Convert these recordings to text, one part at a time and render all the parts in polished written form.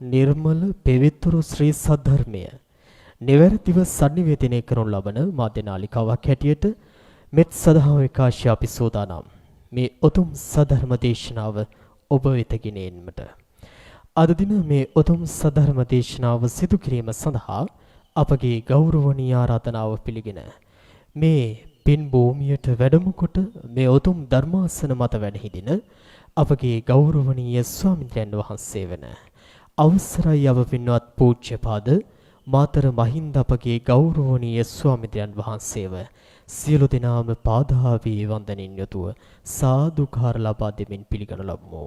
නිර්මල පෙවිතුරු ශ්‍රී සද්ධර්මය නිවැරදිව sannivedanaya කරනු ලබන මාධ්‍ය නාලිකාවක් හැටියට මෙත් සදහම් විකාශය අපි සෝදානම් මේ උතුම් සද්ධර්ම දේශනාව ඔබ වෙත ගෙන එන්නට අද දින මේ උතුම් සද්ධර්ම දේශනාව සිදු කිරීම සඳහා අපගේ ගෞරවනීය ආරාධනාව පිළිගෙන මේ පින් භූමියට වැඩම කොට මේ උතුම් ධර්මාසන මත වැඩ හිඳින අපගේ ගෞරවනීය ස්වාමීන් වහන්සේ වෙන අවසරයි අප පින්වත් පූජ්‍යපාද මාතර මහින්ද අපගේ ගෞරවනීය ස්වාමීන් වහන්සේව සියලු දෙනාම පාදාවී වන්දනින් යුතුව සාදුකාර ලබා දෙමින් පිළිගනු ලබමු.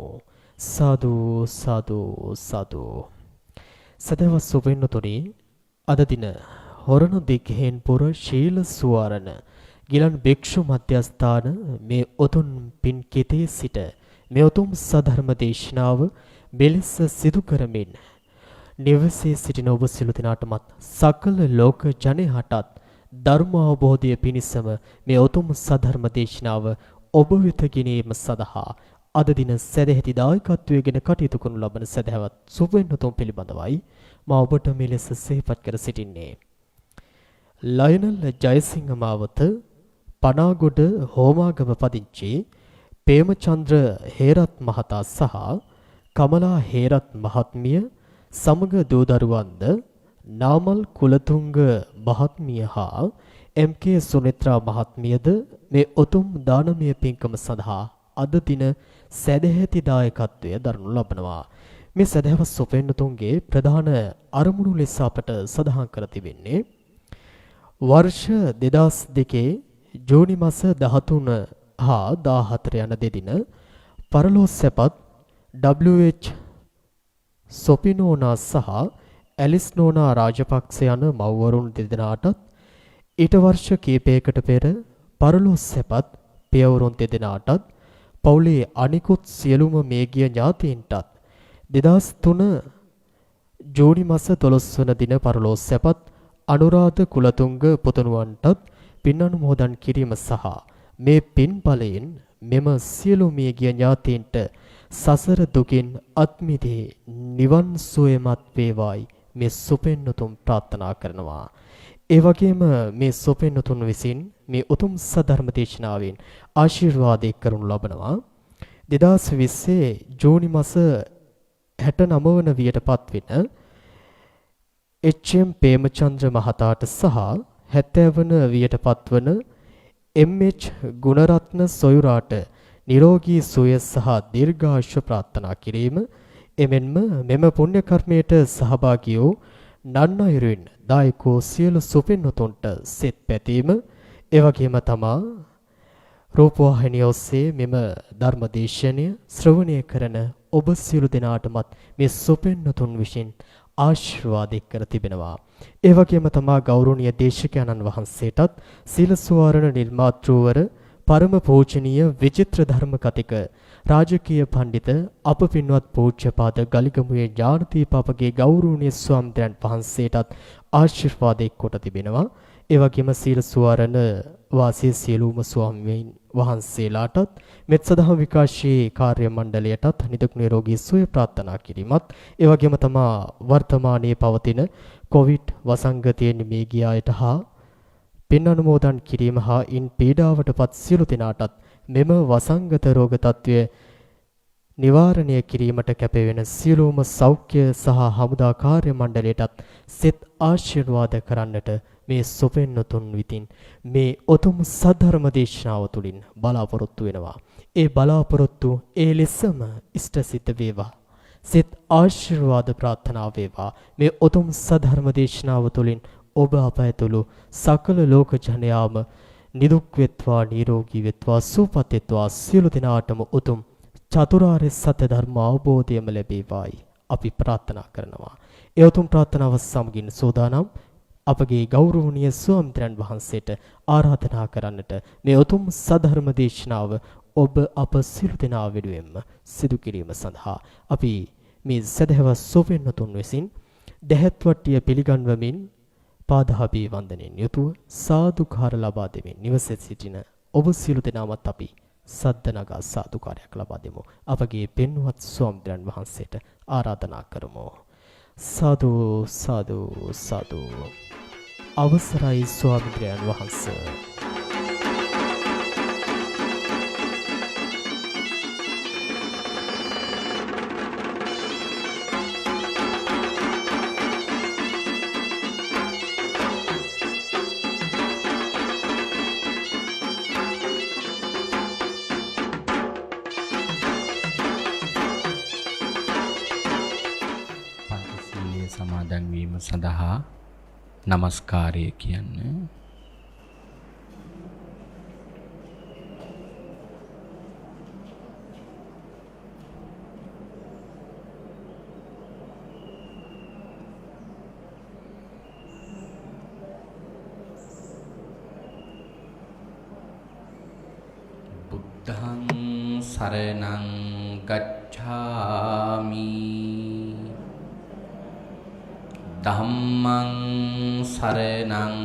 සාදු සාදු සාදු. සදහවත් සුබින්නතුනි අද දින හොරණ දිග්හෙන් පුර ශීල සුවරණ ගිලන් භික්ෂු මධ්‍යස්ථාන මේ උතුම් පින් කෙතේ සිට මේ උතුම් සධර්ම දේශනාව මෙලෙස සිදු කරමින් නිවසේ සිටින ඔබ සියලු දෙනාටමත් සකල ලෝක ජනයාටත් ධර්ම අවබෝධය පිණිසම මේ උතුම් සධර්ම දේශනාව ඔබ වෙත ගෙනීම සඳහා අද දින සදැහැති දායකත්වයෙන් කටයුතු කරනු ලබන සදහැවත් සුබෙන්නතුන් පිළිබඳවයි මා ඔබට මෙලෙස සිහිපත් කර සිටින්නේ. ලයනල් ජයසිංහ මාවත පනාගොඩ හෝමාගම පදිංචි ප්‍රේමචන්ද්‍ර හේරත් මහතා සහ කමලා හේරත් මහත්මිය සමග දූ දරුවන්ද නාමල් කුලතුංග මහත්මිය හා එම්.කේ. සුනිත්‍රා මහත්මියද මේ උතුම් දානමය පින්කම සඳහා අද දින සදැහැති දායකත්වය දරනු ලබනවා. මේ සදහවත් සොපෙන්නතුන්ගේ ප්‍රධාන අරමුණු ලෙස අපට සඳහන් කර තිබෙන්නේ වර්ෂ 2002 ජූනි මාස 13 හා 14 යන දෙදින පරලෝ සැපත් W.H. සොපිනෝනා සහ ඇලිස් නෝනා රාජපක්ෂ යන මව්වරුන් දෙදෙනාටත් ඊට වර්ෂ කිහිපයකට පෙර පරලෝ සැපත් පියවරුන් දෙදෙනාටත් පවුලේ අනිකුත් සියලුම මේගිය ඥාතීන්ටත් 2003 ජූනි මාස 12 වන දින පරලෝ සැපත් අනුරාධ කුලතුංග පුතණුවන්ටත් පින් අනුමෝදන් කිරීම සහ මේ පින් බලයෙන් මෙම සියලු මේගිය ඥාතීන්ට සසර දුකින් අත් මිදී නිවන් සුවයමත් වේවායි මේ සුපෙන්නතුන් ප්‍රාර්ථනා කරනවා. ඒ වගේම මේ සුපෙන්නතුන් විසින් මේ උතුම් සද්ධර්ම දේශනාවෙන් ආශිර්වාද කරනු ලබනවා. 2020 ජූනි මාස 69 වන වියටපත් වෙන එච්.එම්. ප්‍රේමචන්ද්‍ර මහතාට සහ 70 වන වියටපත් වන එම්.එච්. ගුණරත්න සොයුරාට නිරෝගී සුවය සහ දීර්ඝායුෂ ප්‍රාර්ථනා කිරීම එමෙන්ම මෙම පුණ්‍ය කර්මයට සහභාගී වූ නන්නයිරුන් දායකෝ සියලු සුපින්නතුන්ට සෙත් පැතීම එවැගේම තමා රූපවාහිනිය ඔස්සේ මෙම ධර්මදේශනය ශ්‍රවණය කරන ඔබ සියලු දෙනාටමත් මේ සුපින්නතුන් විසින් ආශිර්වාද කර තිබෙනවා. ඒ වගේම තමා ගෞරවනීය දේශකයන්න් වහන්සේටත් සීල සුවාරණ නිර්මාතෘවර පරම පූජනීය විචිත්‍ර ධර්ම කතික රාජකීය පඬිත අප පින්වත් පූජ්‍යපාද ගලිගමුවේ ඥානදීප අපගේ ගෞරවනීය ස්වාමීන් වහන්සේටත් ආශිර්වාද කොට තිබෙනවා. ඒ වගේම සීල සුවාරණ වාසී සියලුම ස්වාමීන් වහන්සේලාටත් මෙත් සදහම් විකාශී කාර්ය මණ්ඩලයටත් නිදුක් නිරෝගී සුවය ප්‍රාර්ථනා කිරීමත් ඒ වගේම තමා වර්තමානයේ පවතින කොවිඩ් වසංගතයෙන් මේ ගිය අයට හා පින් අනුමෝදන් කිරීම හා ඉන් පීඩාවටපත් සියලු දෙනාටත් මෙම වසංගත රෝග තත්ත්වය නිවාරණය කිරීමට කැපවෙන සියලුම සෞඛ්‍ය සහ හමුදා කාර්ය මණ්ඩලයටත් සෙත් ආශිර්වාද කරන්නට මේ සොපෙන්නතුන් විතින් මේ උතුම් සද්ධර්ම දේශනාව තුළින් බලාපොරොත්තු වෙනවා. ඒ බලාපොරොත්තු ඒ ලෙසම ඉෂ්ට සිද්ධ වේවා. සෙත් ආශිර්වාද ප්‍රාර්ථනා වේවා. මේ උතුම් සද්ධර්ම දේශනාව තුළින් ඔබ අප ඇතුළු සකල ලෝක ජනයාම නිදුක් වෙත්වා නිරෝගී වෙත්වා සුවපත් වෙත්වා සියලු දෙනාටම උතුම් චතුරාර්ය සත්‍ය ධර්ම අවබෝධයම ලැබේවායි අපි ප්‍රාර්ථනා කරනවා. ඒ උතුම් ප්‍රාර්ථනාව සමගින් සෝදානම් අපගේ ගෞරවනීය ස්වාමීන් වහන්සේට ආරාධනා කරන්නට මේ උතුම් සද්ධර්ම දේශනාව ඔබ අප සියලු දෙනා වෙනුවෙන්ම සිදු කිරීම සඳහා අපි මේ සදහවත් සොපෙන්නතුන් විසින් දෙහත් වට්ටිය පිළිගන්වමින් පාදාභි වන්දනෙන් යුතුව සාදුකාර ලබා දෙමින් නිවසේ සිටින ඔබ සියලු දෙනාමත් අපි සද්දනගා සාදුකාරයක් ලබා දෙමු. අපගේ පින්වත් ස්වාමීන් වහන්සේට ආරාධනා කරමු. සාදු සාදු සාදු. අවසරයි ස්වාමීන් වහන්සේ. පංචශීලයේ සමාදන් වීම සඳහා নমස්කාරය කියන්නේ බුද්ධං සරණං ගච්ඡාමි ධම්මං සරණං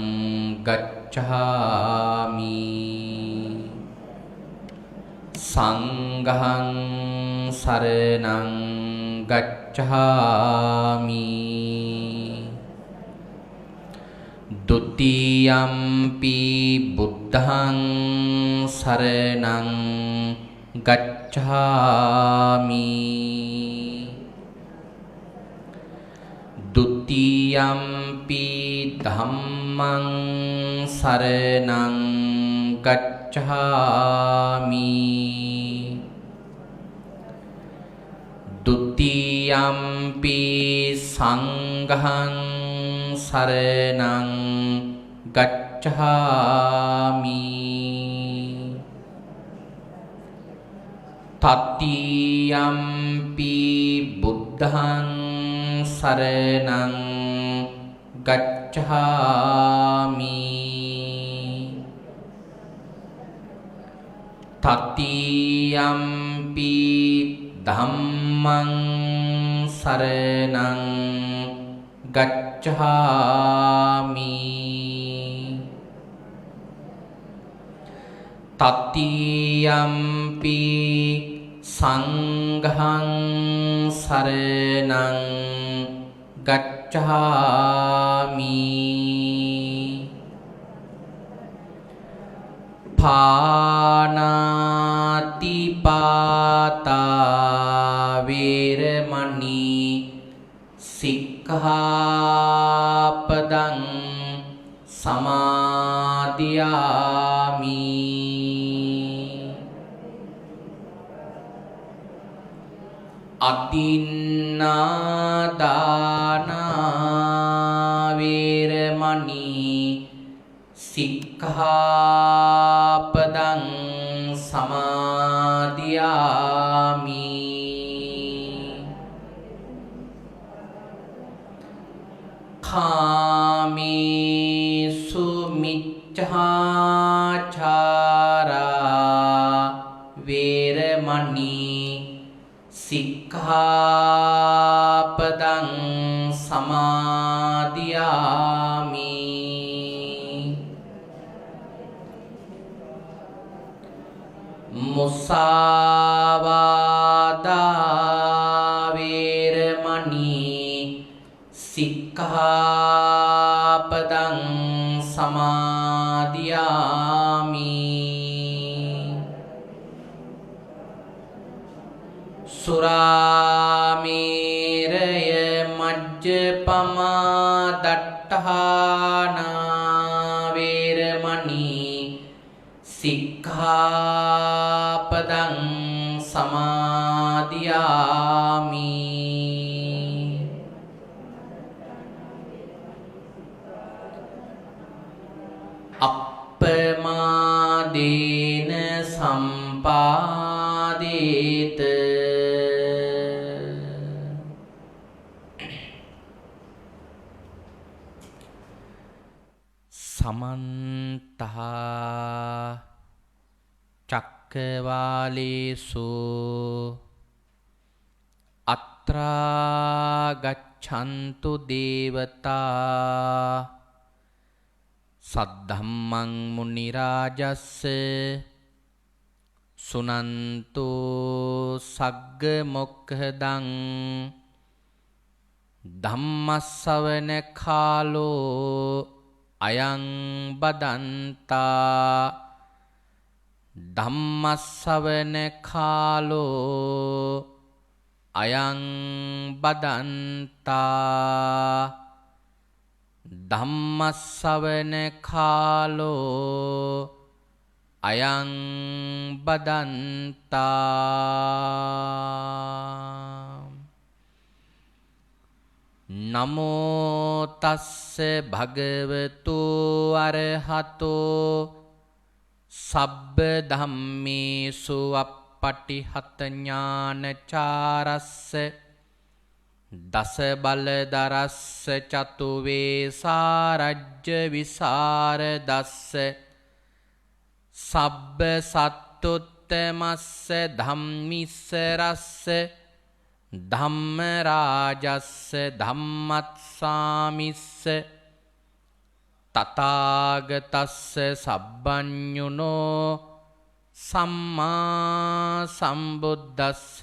ගච්ඡාමි සංඝං සරණං ගච්ඡාමි ဒုတိယံ පි බුද්ධං සරණං ගච්ඡාමි ဒုတိယံ පි ධම්මං සරණං ගච්ඡාමි ဒုတိယံ පි සංඝං සරණං ගච්ඡාමි တတိယံ පි බුද්ධං සරණං ගච්ඡාමි တတိယံ පි ධම්මං සරණං ගච්ඡාමි တတိယံ පි සංඝං සරණං ගච්ඡාමි ផាណាតិបាតាវេរមណី සික්ඛාපදං සමාදියාමි អទិន្នាដានាវេរមណី සික්ඛාපදං සමාදියාමි កាមេសុមិច្ឆាឆារាវេរមណី សិក្ខាបដੰ សមាទិយាមិ មុសាវាដាវេរមណី សិក្ខាបដੰ សមាទិយាមិ សុរាមេរយមជ្ជបមាដដ្ឋានាវេរមណី សិក្ខាបដੰ សមាទិយាមិ අප්පමාදේන සම්පාදේත සමන්තහා චක්කවාලේසු අත්‍රා ගච්ඡන්තු දේවතා සද්ධම්මං මුනි රාජස්ස සුනන්තෝ සග්ග මොක්ඛදං ධම්මස්සවන කාලෝ අයං බදන්තා ධම්මස්සවන කාලෝ අයං බදන්තා ධම්මස්සවන කාලෝ අයං බදන්තා නමෝ තස්ස භගවතු අරහතෝ සබ්බ ධම්මේසු අප්පටිහත ඥානචාරස්ස දස බලදරස්ස චතු වේසාරජ්‍ය විසරදස්ස සබ්බ සත්තුත්තමස්ස ධම්මිස්සරස්ස ධම්ම රාජස්ස ධම්මත්සාමිස්ස තථාගතස්ස සබ්බඤුනෝ සම්මා සම්බුද්දස්ස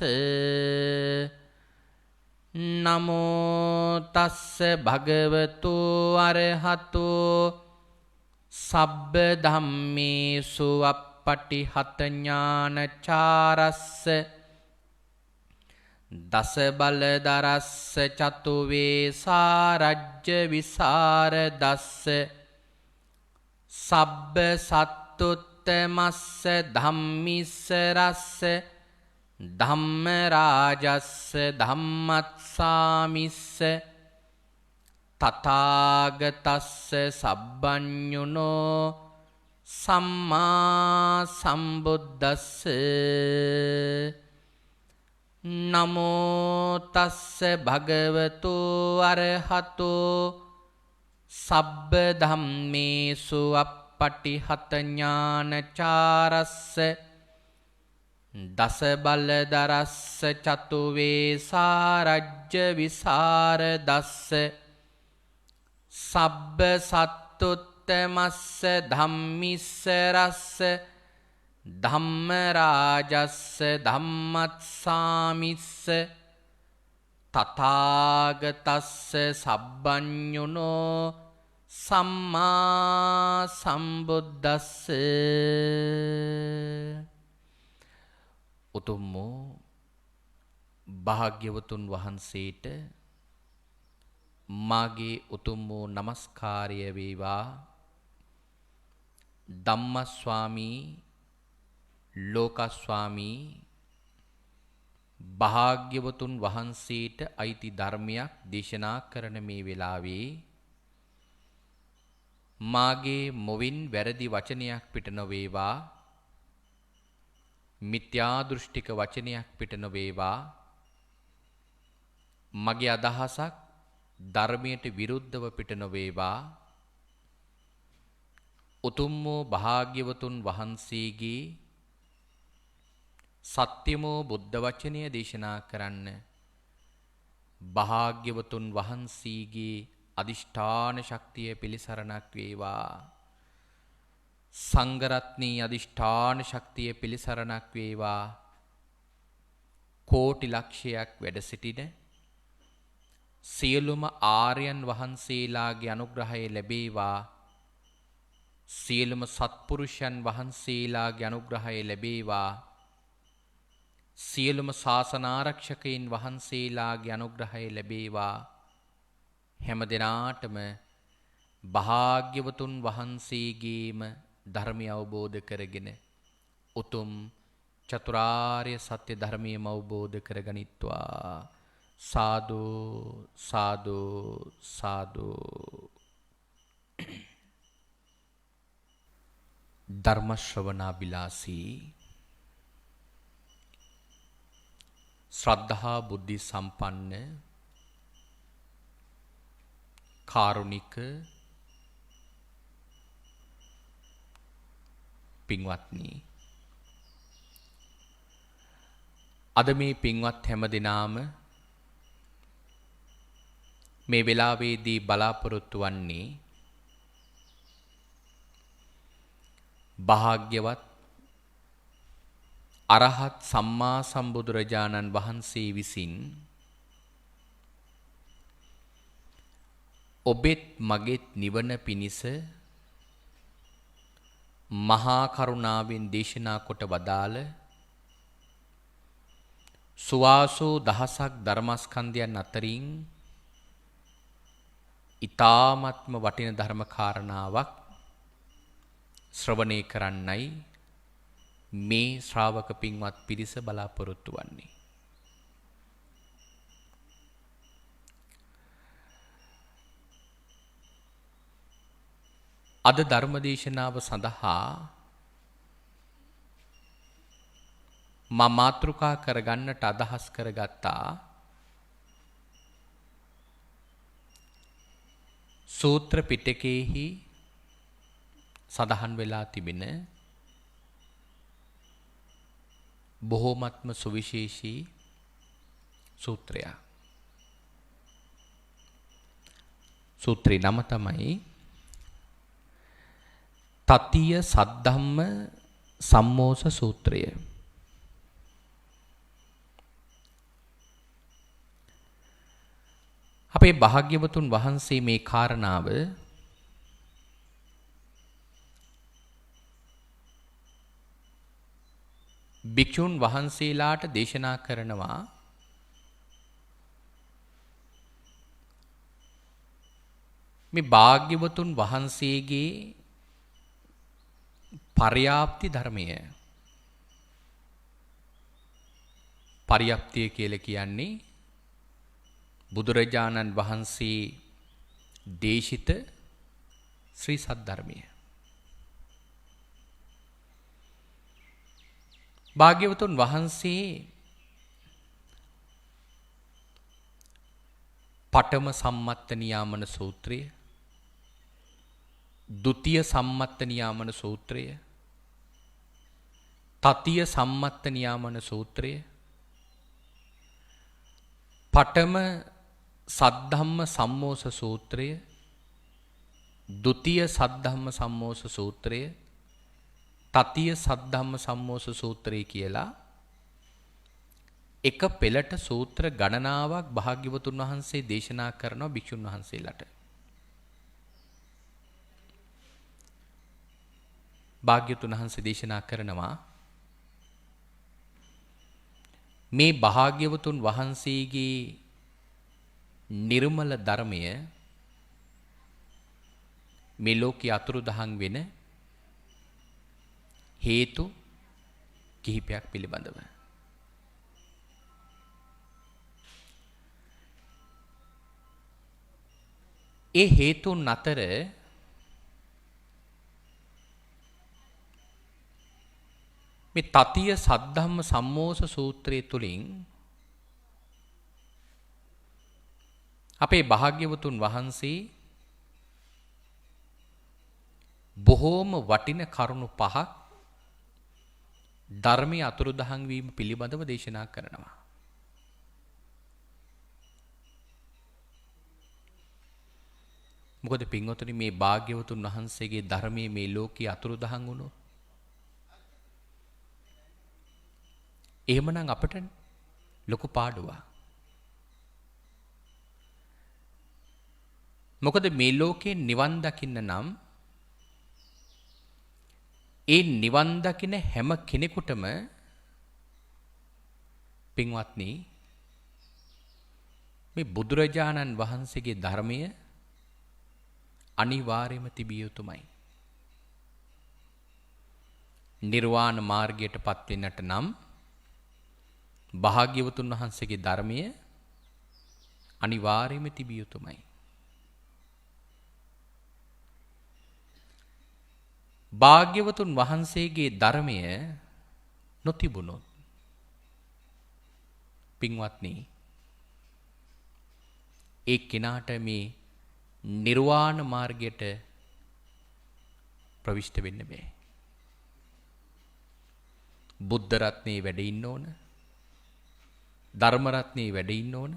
නමෝ තස්ස භගවතු අරහතෝ සබ්බ ධම්මේසු අප්පටිහත ඥානචාරස්ස දස බලදරස්ස චතු වේසාරජ්‍ය විසරදස්ස සබ්බ සත්තුත්තමස්ස ධම්මිස්සරස්ස ධම්ම රාජස්ස ධම්මත්සාමිස්ස තථාගතස්ස සබ්බඤුනෝ සම්මා සම්බුද්දස්ස නමෝ තස්ස භගවතු අරහතෝ සබ්බ ධම්මේසු අප්පටිහත ඥානචාරස්ස දස බලදරස්ස චතු වේසාරජ්‍ය විසරදස්ස සබ්බ සත්තුත්තමස්ස ධම්මිස්සරස්ස ධම්ම රාජස්ස ධම්මත්සාමිස්ස තථාගතස්ස සබ්බඤුනෝ සම්මා සම්බුද්දස්ස උතුම් වූ භාග්‍යවතුන් වහන්සේට මාගේ උතුම් වූ නමස්කාරය වේවා. ධම්මස්වාමී ලෝකස්වාමී භාග්‍යවතුන් වහන්සේට අයිති ධර්මයක් දේශනා කරන මේ වෙලාවේ මාගේ මොවින් වැරදි වචනයක් පිට නොවේවා, මිත්‍යා දෘෂ්ටික වචනයක් පිට නොවේවා, මගේ අදහසක් ධර්මයට විරුද්ධව පිට නොවේවා. උතුම් වූ භාග්‍යවතුන් වහන්සේගේ සත්‍යමෝ බුද්ධ වචනය දේශනා කරන්න භාග්‍යවතුන් වහන්සේගේ අදිෂ්ඨාන ශක්තිය පිළිසරණක් වේවා. සංඝ රත්නී අදිෂ්ඨාන ශක්තිය පිළිසරණක් වේවා. කෝටි ලක්ෂයක් වැඩ සිටින සියලුම ආර්යයන් වහන්සේලාගේ අනුග්‍රහය ලැබේවා. සියලුම සත්පුරුෂයන් වහන්සේලාගේ අනුග්‍රහය ලැබේවා. සියලුම ශාසනාරක්ෂකයින් වහන්සේලාගේ අනුග්‍රහය ලැබේවා. හැම දිනාටම භාග්‍යවතුන් වහන්සේගේම ධර්මය අවබෝධ කරගෙන උතුම් චතුරාර්ය සත්‍ය ධර්මයම අවබෝධ කරගනිත්වා. සාදු සාදු සාදු. ධර්ම ශ්‍රවණාබිලාසී ශ්‍රද්ධා බුද්ධි සම්පන්න කාරුණික පින්වත්නි, අද මේ පින්වත් හැම දිනාම මේ වෙලාවේදී බලාපොරොත්තු වන්නේ භාග්‍යවත් අරහත් සම්මා සම්බුදුරජාණන් වහන්සේ විසින් ඔබෙත් මගෙත් නිවන පිණිස මහා කරුණාවෙන් දේශනා කොට වදාළ සුවාසෝ දහසක් ධර්මස්කන්ධයන් අතරින් ඊ타ත්ම වටින ධර්ම කාරණාවක් ශ්‍රවණය කරන්නයි මේ ශ්‍රාවක පින්වත් පිරිස බලාපොරොත්තු වන්නේ. අද ධර්මදේශනාව සඳහා මා මාතෘකා කරගන්නට අදහස් කරගත්තා සූත්‍ර පිටකයේහි සඳහන් වෙලා තිබෙන බොහෝමත්ම සුවිශේෂී සූත්‍රයක්. සූත්‍රේ නම තමයි තතිය සද්ධම්ම සම්මෝස සූත්‍රය. අපේ භාග්‍යවතුන් වහන්සේ මේ කාරණාව භික්ෂුන් වහන්සේලාට දේශනා කරනවා මේ භාග්‍යවතුන් වහන්සේගේ පර්යාප්ති ධර්මය. පර්යාප්තිය කියලා කියන්නේ බුදුරජාණන් වහන්සේ දේශිත ශ්‍රී සද්ධර්මය. භාග්‍යවතුන් වහන්සේ පඨම සම්මත්ත නියාමන සූත්‍රය, ဒုတိ ය සම්මත්ත නියාමන සූත්‍රය, තතිය සම්මත්ත නියාමන සූත්‍රය, පඨම සද්ධම්ම සම්මෝස සූත්‍රය, ဒုတိ ය සද්ධම්ම සම්මෝස සූත්‍රය, තතිය සද්ධම්ම සම්මෝස සූත්‍රය කියලා එක පෙළට සූත්‍ර ගණනාවක් භාග්‍යවතුන් වහන්සේ දේශනා කරනවා භික්ෂුන් වහන්සේලාට. භාග්‍යවතුන් වහන්සේ දේශනා කරනවා මේ භාග්‍යවතුන් වහන්සේගේ නිර්මල ධර්මය මේ ලෝකයේ අතුරුදහන් වෙන හේතු කිහිපයක් පිළිබඳව. ඒ හේතුන් අතර මේ තතිය සද්ධම්ම සම්මෝස සූත්‍රය තුලින් අපේ භාග්‍යවතුන් වහන්සේ බොහෝම වටින කරුණු පහක් ධර්මයේ අතුරුදහන් වීම පිළිබඳව දේශනා කරනවා. මොකද පින්වතුනි මේ භාග්‍යවතුන් වහන්සේගේ ධර්මයේ මේ ලෝකයේ අතුරුදහන් වුණොත් එහෙමනම් අපට ලොකු පාඩුවක්. මොකද මේ ලෝකේ නිවන් දකින්න නම් ඒ නිවන් දකින හැම කෙනෙකුටම පින්වත්නි මේ බුදුරජාණන් වහන්සේගේ ධර්මය අනිවාර්යයෙන්ම තිබිය යුතුමයි. නිර්වාණ මාර්ගයටපත් වෙන්නට නම් භාග්‍යවතුන් වහන්සේගේ ධර්මය අනිවාර්යයෙන්ම තිබිය යුතුමයි. භාග්‍යවතුන් වහන්සේගේ ධර්මය නොතිබුණොත් පින්වත්නි ඒ කෙනාට මේ නිර්වාණ මාර්ගයට ප්‍රවිෂ්ඨ වෙන්න බෑ. බුද්ධ රත්නේ වැඩ ඉන්න ඕන, ධර්ම රත්නේ වැඩ ඉන්න ඕන,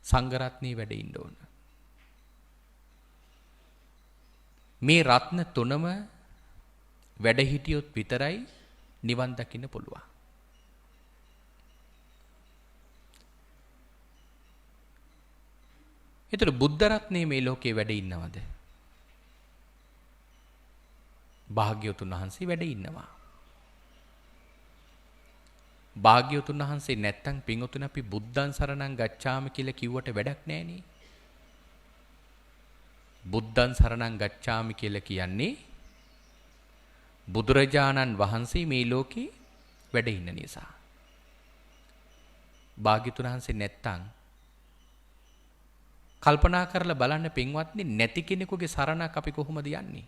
සංඝ රත්නේ වැඩ ඉන්න ඕන. මේ රත්න තුනම වැඩ හිටියොත් විතරයි නිවන් දකින්න පුළුවන්. ඒතර බුද්ධ රත්නයේ මේ ලෝකේ වැඩ ඉන්නවද? භාග්‍යවතුන් වහන්සේ වැඩ ඉන්නවා. භාග්‍යවතුන් වහන්සේ නැත්තම් පින්වතුන් අපි බුද්ධං සරණං ගච්ඡාමි කියලා කිව්වට වැඩක් නෑනේ. බුද්ධං සරණං ගච්ඡාමි කියලා කියන්නේ බුදුරජාණන් වහන්සේ මේ ලෝකේ වැඩ ඉන්න නිසා. භාග්‍යවතුන් වහන්සේ නැත්තම් කල්පනා කරලා බලන්න පින්වත්නි, නැති කෙනෙකුගේ සරණක් අපි කොහොමද යන්නේ?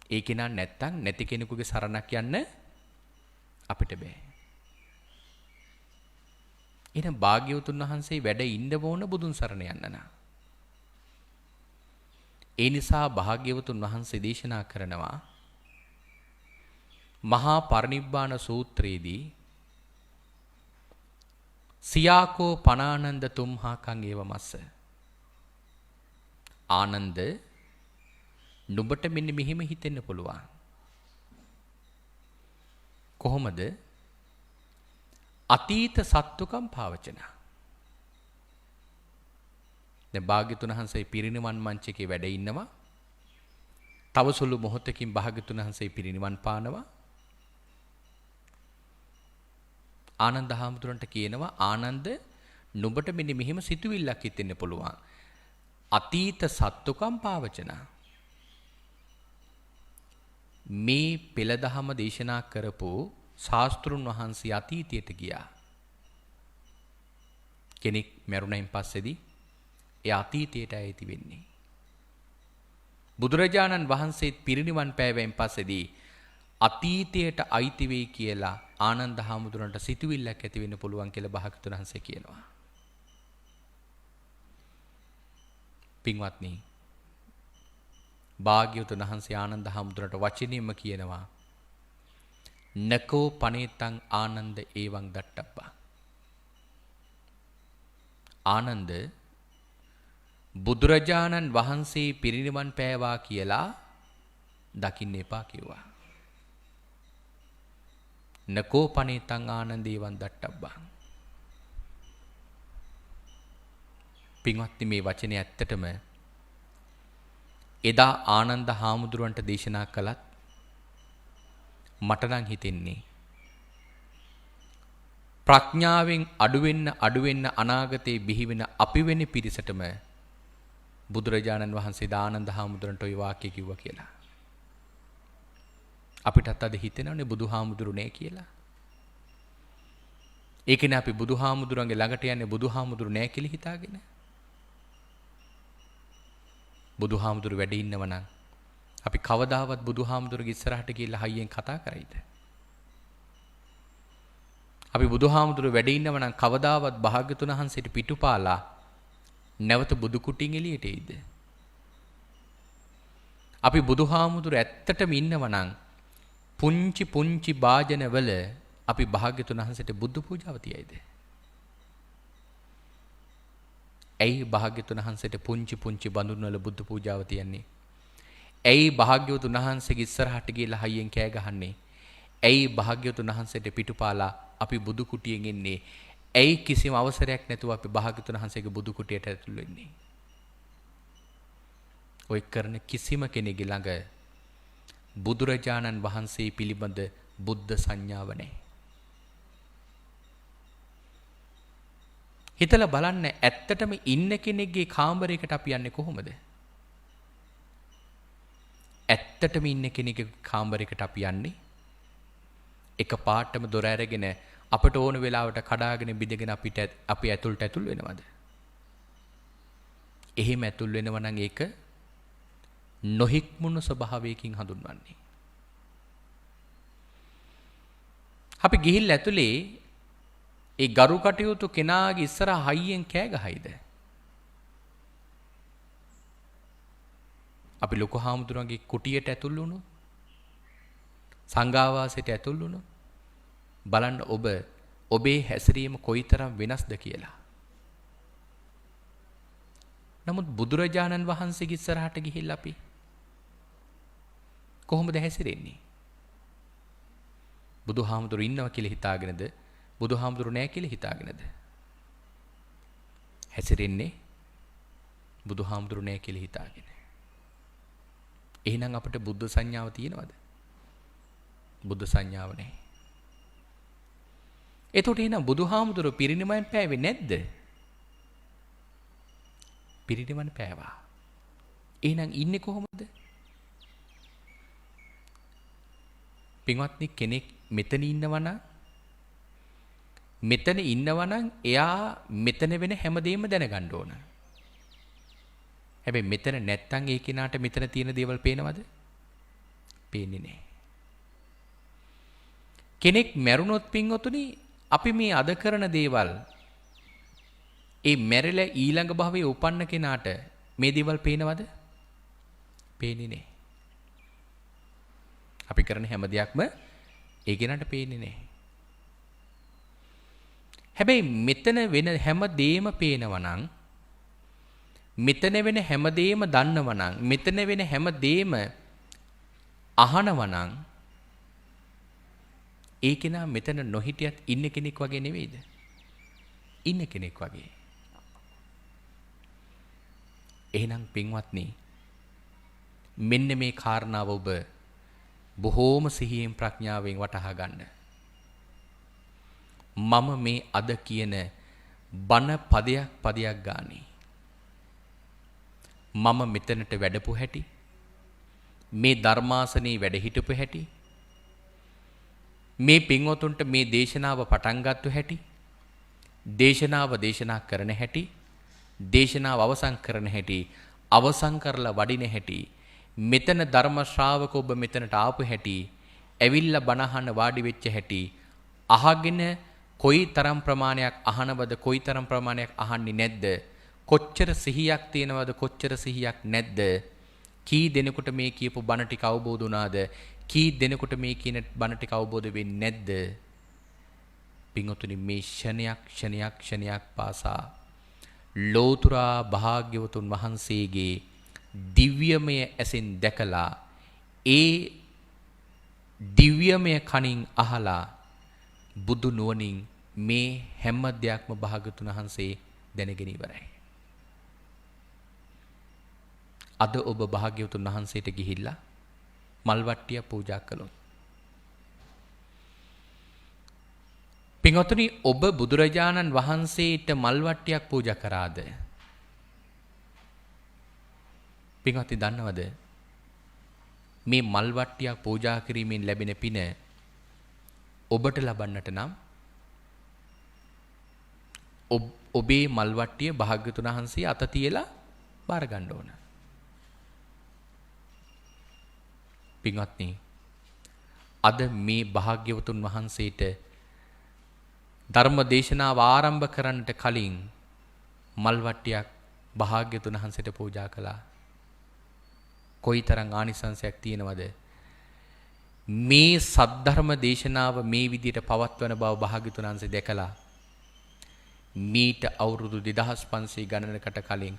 ඒ කෙනා නැත්තම් නැති කෙනෙකුගේ සරණක් යන්න අපිට බෑ. එහෙනම් භාග්‍යවතුන් වහන්සේ වැඩ ඉන්න ඕන බුදුන් සරණ යන්න නා. ඒ නිසා භාග්‍යවතුන් වහන්සේ දේශනා කරනවා මහා පරිනිබ්බාන සූත්‍රයේදී සියාකෝ පනානන්ද තුම්හාකං ඒව මස්ස. ආනන්ද නුඹට මෙන්න මෙහෙම හිතෙන්න පුළුවන්. කොහොමද? අතීත සත්තුකම් පාවචන. දැන් භාග්‍යතුන් වහන්සේ පිරිනිවන් මංචකේ වැඩ ඉන්නවා. තව සුළු මොහොතකින් භාග්‍යතුන් වහන්සේ පිරිනිවන් පානවා. ආනන්ද හාමුදුරන්ට කියනවා ආනන්ද නුඹට මෙන්න මෙහෙම සිතුවිල්ලක් හිතෙන්න පුළුවන්. අතීත සත්තුකම් පාවචන. මේ පෙළදහම දේශනා කරපු ශාස්ත්‍රුන් වහන්සේ අතීතයට ගියා. කෙනෙක් මරුණයින් පස්සේදී ඒ අතීතයට ඇති වෙන්නේ. බුදුරජාණන් වහන්සේත් පිරිනිවන් පෑවෙන් පස්සේදී අතීතයට අයිති වෙයි කියලා ආනන්ද හාමුදුරන්ට සිතුවිල්ලක් ඇති වෙන්න පුළුවන් කියලා භාග්‍යවතුන් වහන්සේ කියනවා. පින්වත්නි, භාග්‍යවතුන් වහන්සේ ආනන්ද හාමුදුරන්ට වචනින්ම කියනවා නකෝ පනේතං ආනන්ද ඒවං දට්ටබ්බා. ආනන්ද බුදුරජාණන් වහන්සේ පිරිනිවන් පෑවා කියලා දකින්න එපා කිව්වා. නකෝ පනේතං ආනන්ද ඒවං දට්ටබ්බා. පින්වත්නි, මේ වචනේ ඇත්තටම එදා ආනන්ද හාමුදුරුවන්ට දේශනා කළත් මට නම් හිතෙන්නේ ප්‍රඥාවෙන් අඩුවෙන්න අනාගතේ බිහිවෙන අපි වෙන පිරිසටම බුදුරජාණන් වහන්සේ ආනන්ද හාමුදුරන්ට ওই වාක්‍ය කිව්වා කියලා. අපිටත් අද හිතෙනවනේ බුදුහාමුදුරු නේ කියලා. ඒ කියන්නේ අපි බුදුහාමුදුරන්ගේ ළඟට යන්නේ බුදුහාමුදුරු නෑ කියලා හිතාගෙන. බුදුහාමුදුරු වැඩ ඉන්නව නම් අපි කවදාවත් බුදුහාමුදුරුගේ ඉස්සරහට ගිහිල්ලා හයියෙන් කතා කරයිද? අපි බුදුහාමුදුරු වැඩ ඉන්නව නම් කවදාවත් භාග්‍යතුන් වහන්සේට පිටුපාලා නැවත බුදු කුටින් එළියට එයිද? අපි බුදුහාමුදුරු ඇත්තටම ඉන්නව නම් පුංචි පුංචි වාජනවල අපි භාග්‍යතුන් වහන්සේට බුදු පූජාව තියයිද? ඇයි භාග්‍යතුන් වහන්සේට පුංචි පුංචි බඳුන් වල බුදු පූජාව තියන්නේ? ඇයි භාග්‍යවතුන් වහන්සේගේ ඉස්සරහට ගිහලා හයියෙන් කෑ ගහන්නේ? ඇයි භාග්‍යවතුන් වහන්සේට පිටුපාලා අපි බුදු කුටියෙන් එන්නේ? ඇයි කිසිම අවසරයක් නැතුව අපි භාග්‍යවතුන් වහන්සේගේ බුදු කුටියට ඇතුල් වෙන්නේ? ඔය කරන කිසිම කෙනෙකුගේ ළඟ බුදුරජාණන් වහන්සේ පිළිබඳ බුද්ධ සංඥාව නැහැ. හිතලා බලන්න, ඇත්තටම ඉන්න කෙනෙක්ගේ කාමරයකට අපි යන්නේ කොහොමද? ඇත්තටම ඉන්න කෙනෙක්ගේ කාමරයකට අපි යන්නේ එක පාටම දොර ඇරගෙන අපට ඕන වෙලාවට කඩාගෙන බිඳගෙන අපි ඇතුළට ඇතුල් වෙනවද? එහෙම ඇතුල් වෙනවා නම් ඒක නොහික්මුණු ස්වභාවයකින් හඳුන්වන්නේ. අපි ගිහිල්ලා ඇතුලේ ඒ ගරු කටයුතු කෙනාගේ ඉස්සරහ හයියෙන් කෑ ගහයිද? අපි ලොකු හාමුදුරන්ගේ කුටියට ඇතුල් වුණොත්, සංඝාවාසයට ඇතුල් වුණොත් බලන්න ඔබේ හැසිරීම කොයිතරම් වෙනස්ද කියලා. නමුත් බුදුරජාණන් වහන්සේගේ ඉස්සරහට ගිහිල්ලා අපි කොහොමද හැසිරෙන්නේ? බුදුහාමුදුරු ඉන්නවා කියලා හිතාගෙනද? බුදුහාමුදුරු නැහැ කියලා හිතාගෙනද? හැසිරෙන්නේ බුදුහාමුදුරු නෑ කියලා හිතාගෙන. එහෙනම් අපිට බුද්ධ සංඥාව තියෙනවද? බුද්ධ සංඥාව නැහැ. එතකොට එහෙනම් බුදුහාමුදුරු පිරිනිවන් පෑවේ නැද්ද? පිරිනිවන් පෑවා. එහෙනම් ඉන්නේ කොහොමද? පින්වත්නි කෙනෙක් මෙතන ඉන්නවනම් එයා මෙතන වෙන හැමදේම දැනගන්න ඕන. හැබැයි මෙතන නැත්තම් ඒ කෙනාට මෙතන තියෙන දේවල් පේනවද? පේන්නේ නැහැ. කෙනෙක් මැරුණොත් පින්වතුනි අපි මේ අද කරන දේවල් ඒ මැරිලා ඊළඟ භවයේ උපන්න කෙනාට මේ දේවල් පේනවද? පේන්නේ නැහැ. අපි කරන හැම දෙයක්ම ඒ කෙනාට පේන්නේ නැහැ. හැබැයි මෙතන වෙන හැම දෙයක්ම පේනවා නම් මෙතන වෙන හැම දෙයක්ම දන්නවා නම් මෙතන වෙන හැම දෙයක්ම අහනවා නම් ඒ කෙනා මෙතන නොහිටියත් ඉන්න කෙනෙක් වගේ නෙවෙයිද? ඉන්න කෙනෙක් වගේ. එහෙනම් පින්වත්නි මෙන්න මේ කාරණාව ඔබ බොහෝම සිහියෙන් ප්‍රඥාවෙන් වටහා ගන්න. මම මේ අද කියන බණ පදයක් ගානේ මම මෙතනට වැඩපු හැටි මේ ධර්මාසනේ වැඩ හිටපු හැටි මේ පින්වතුන්ට මේ දේශනාව පටන් ගත්ත හැටි දේශනාව දේශනා කරන හැටි දේශනාව අවසන් කරන හැටි අවසන් කරලා වඩින හැටි මෙතන ධර්ම ශ්‍රාවක ඔබ මෙතනට ආපු හැටි ඇවිල්ලා බණ අහන්න වාඩි වෙච්ච හැටි අහගෙන කොයි තරම් ප්‍රමාණයක් අහනවද කොයි තරම් ප්‍රමාණයක් අහන්නේ නැද්ද කොච්චර සිහියක් තියෙනවද කොච්චර සිහියක් නැද්ද කී දෙනෙකුට මේ කියපු බණ ටික අවබෝධ වුණාද කී දෙනෙකුට මේ කියන බණ ටික අවබෝධ වෙන්නේ නැද්ද පින්වතුනි මේ ක්ෂණයක් පාසා ලෝතුරා භාග්‍යවතුන් වහන්සේගේ දිව්‍යමය ඇසෙන් දැකලා ඒ දිව්‍යමය කනින් අහලා බුදු නුවණින් මේ හැම දෙයක්ම භාග්‍යවතුන් වහන්සේ දැනගෙන ඉවරයි. අද ඔබ භාග්‍යවතුන් වහන්සේට ගිහිල්ලා මල් වට්ටිය පූජා කළොත් පින්වතුනි ඔබ බුදුරජාණන් වහන්සේට මල් වට්ටියක් පූජා කරාද? පින්වත්නි දන්නවද මේ මල් වට්ටියක් පූජා කිරීමෙන් ලැබෙන පින ඔබට ලබන්නට නම් ඔබේ මල් වට්ටිය භාග්‍යවතුන් වහන්සේ අත තියලා බාර ගන්න ඕන. පින්වත්නි අද මේ භාග්‍යවතුන් වහන්සේට ධර්ම දේශනාව ආරම්භ කරන්නට කලින් මල් වට්ටියක් භාග්‍යවතුන් වහන්සේට පූජා කළා. කොයිතරම් ආනිසංසයක් තියෙනවද? මේ සද්ධර්ම දේශනාව මේ විදිහට පවත්වන බව භාග්‍යවතුන් වහන්සේ දැකලා මීට අවුරුදු 2500 ගණනකට කලින්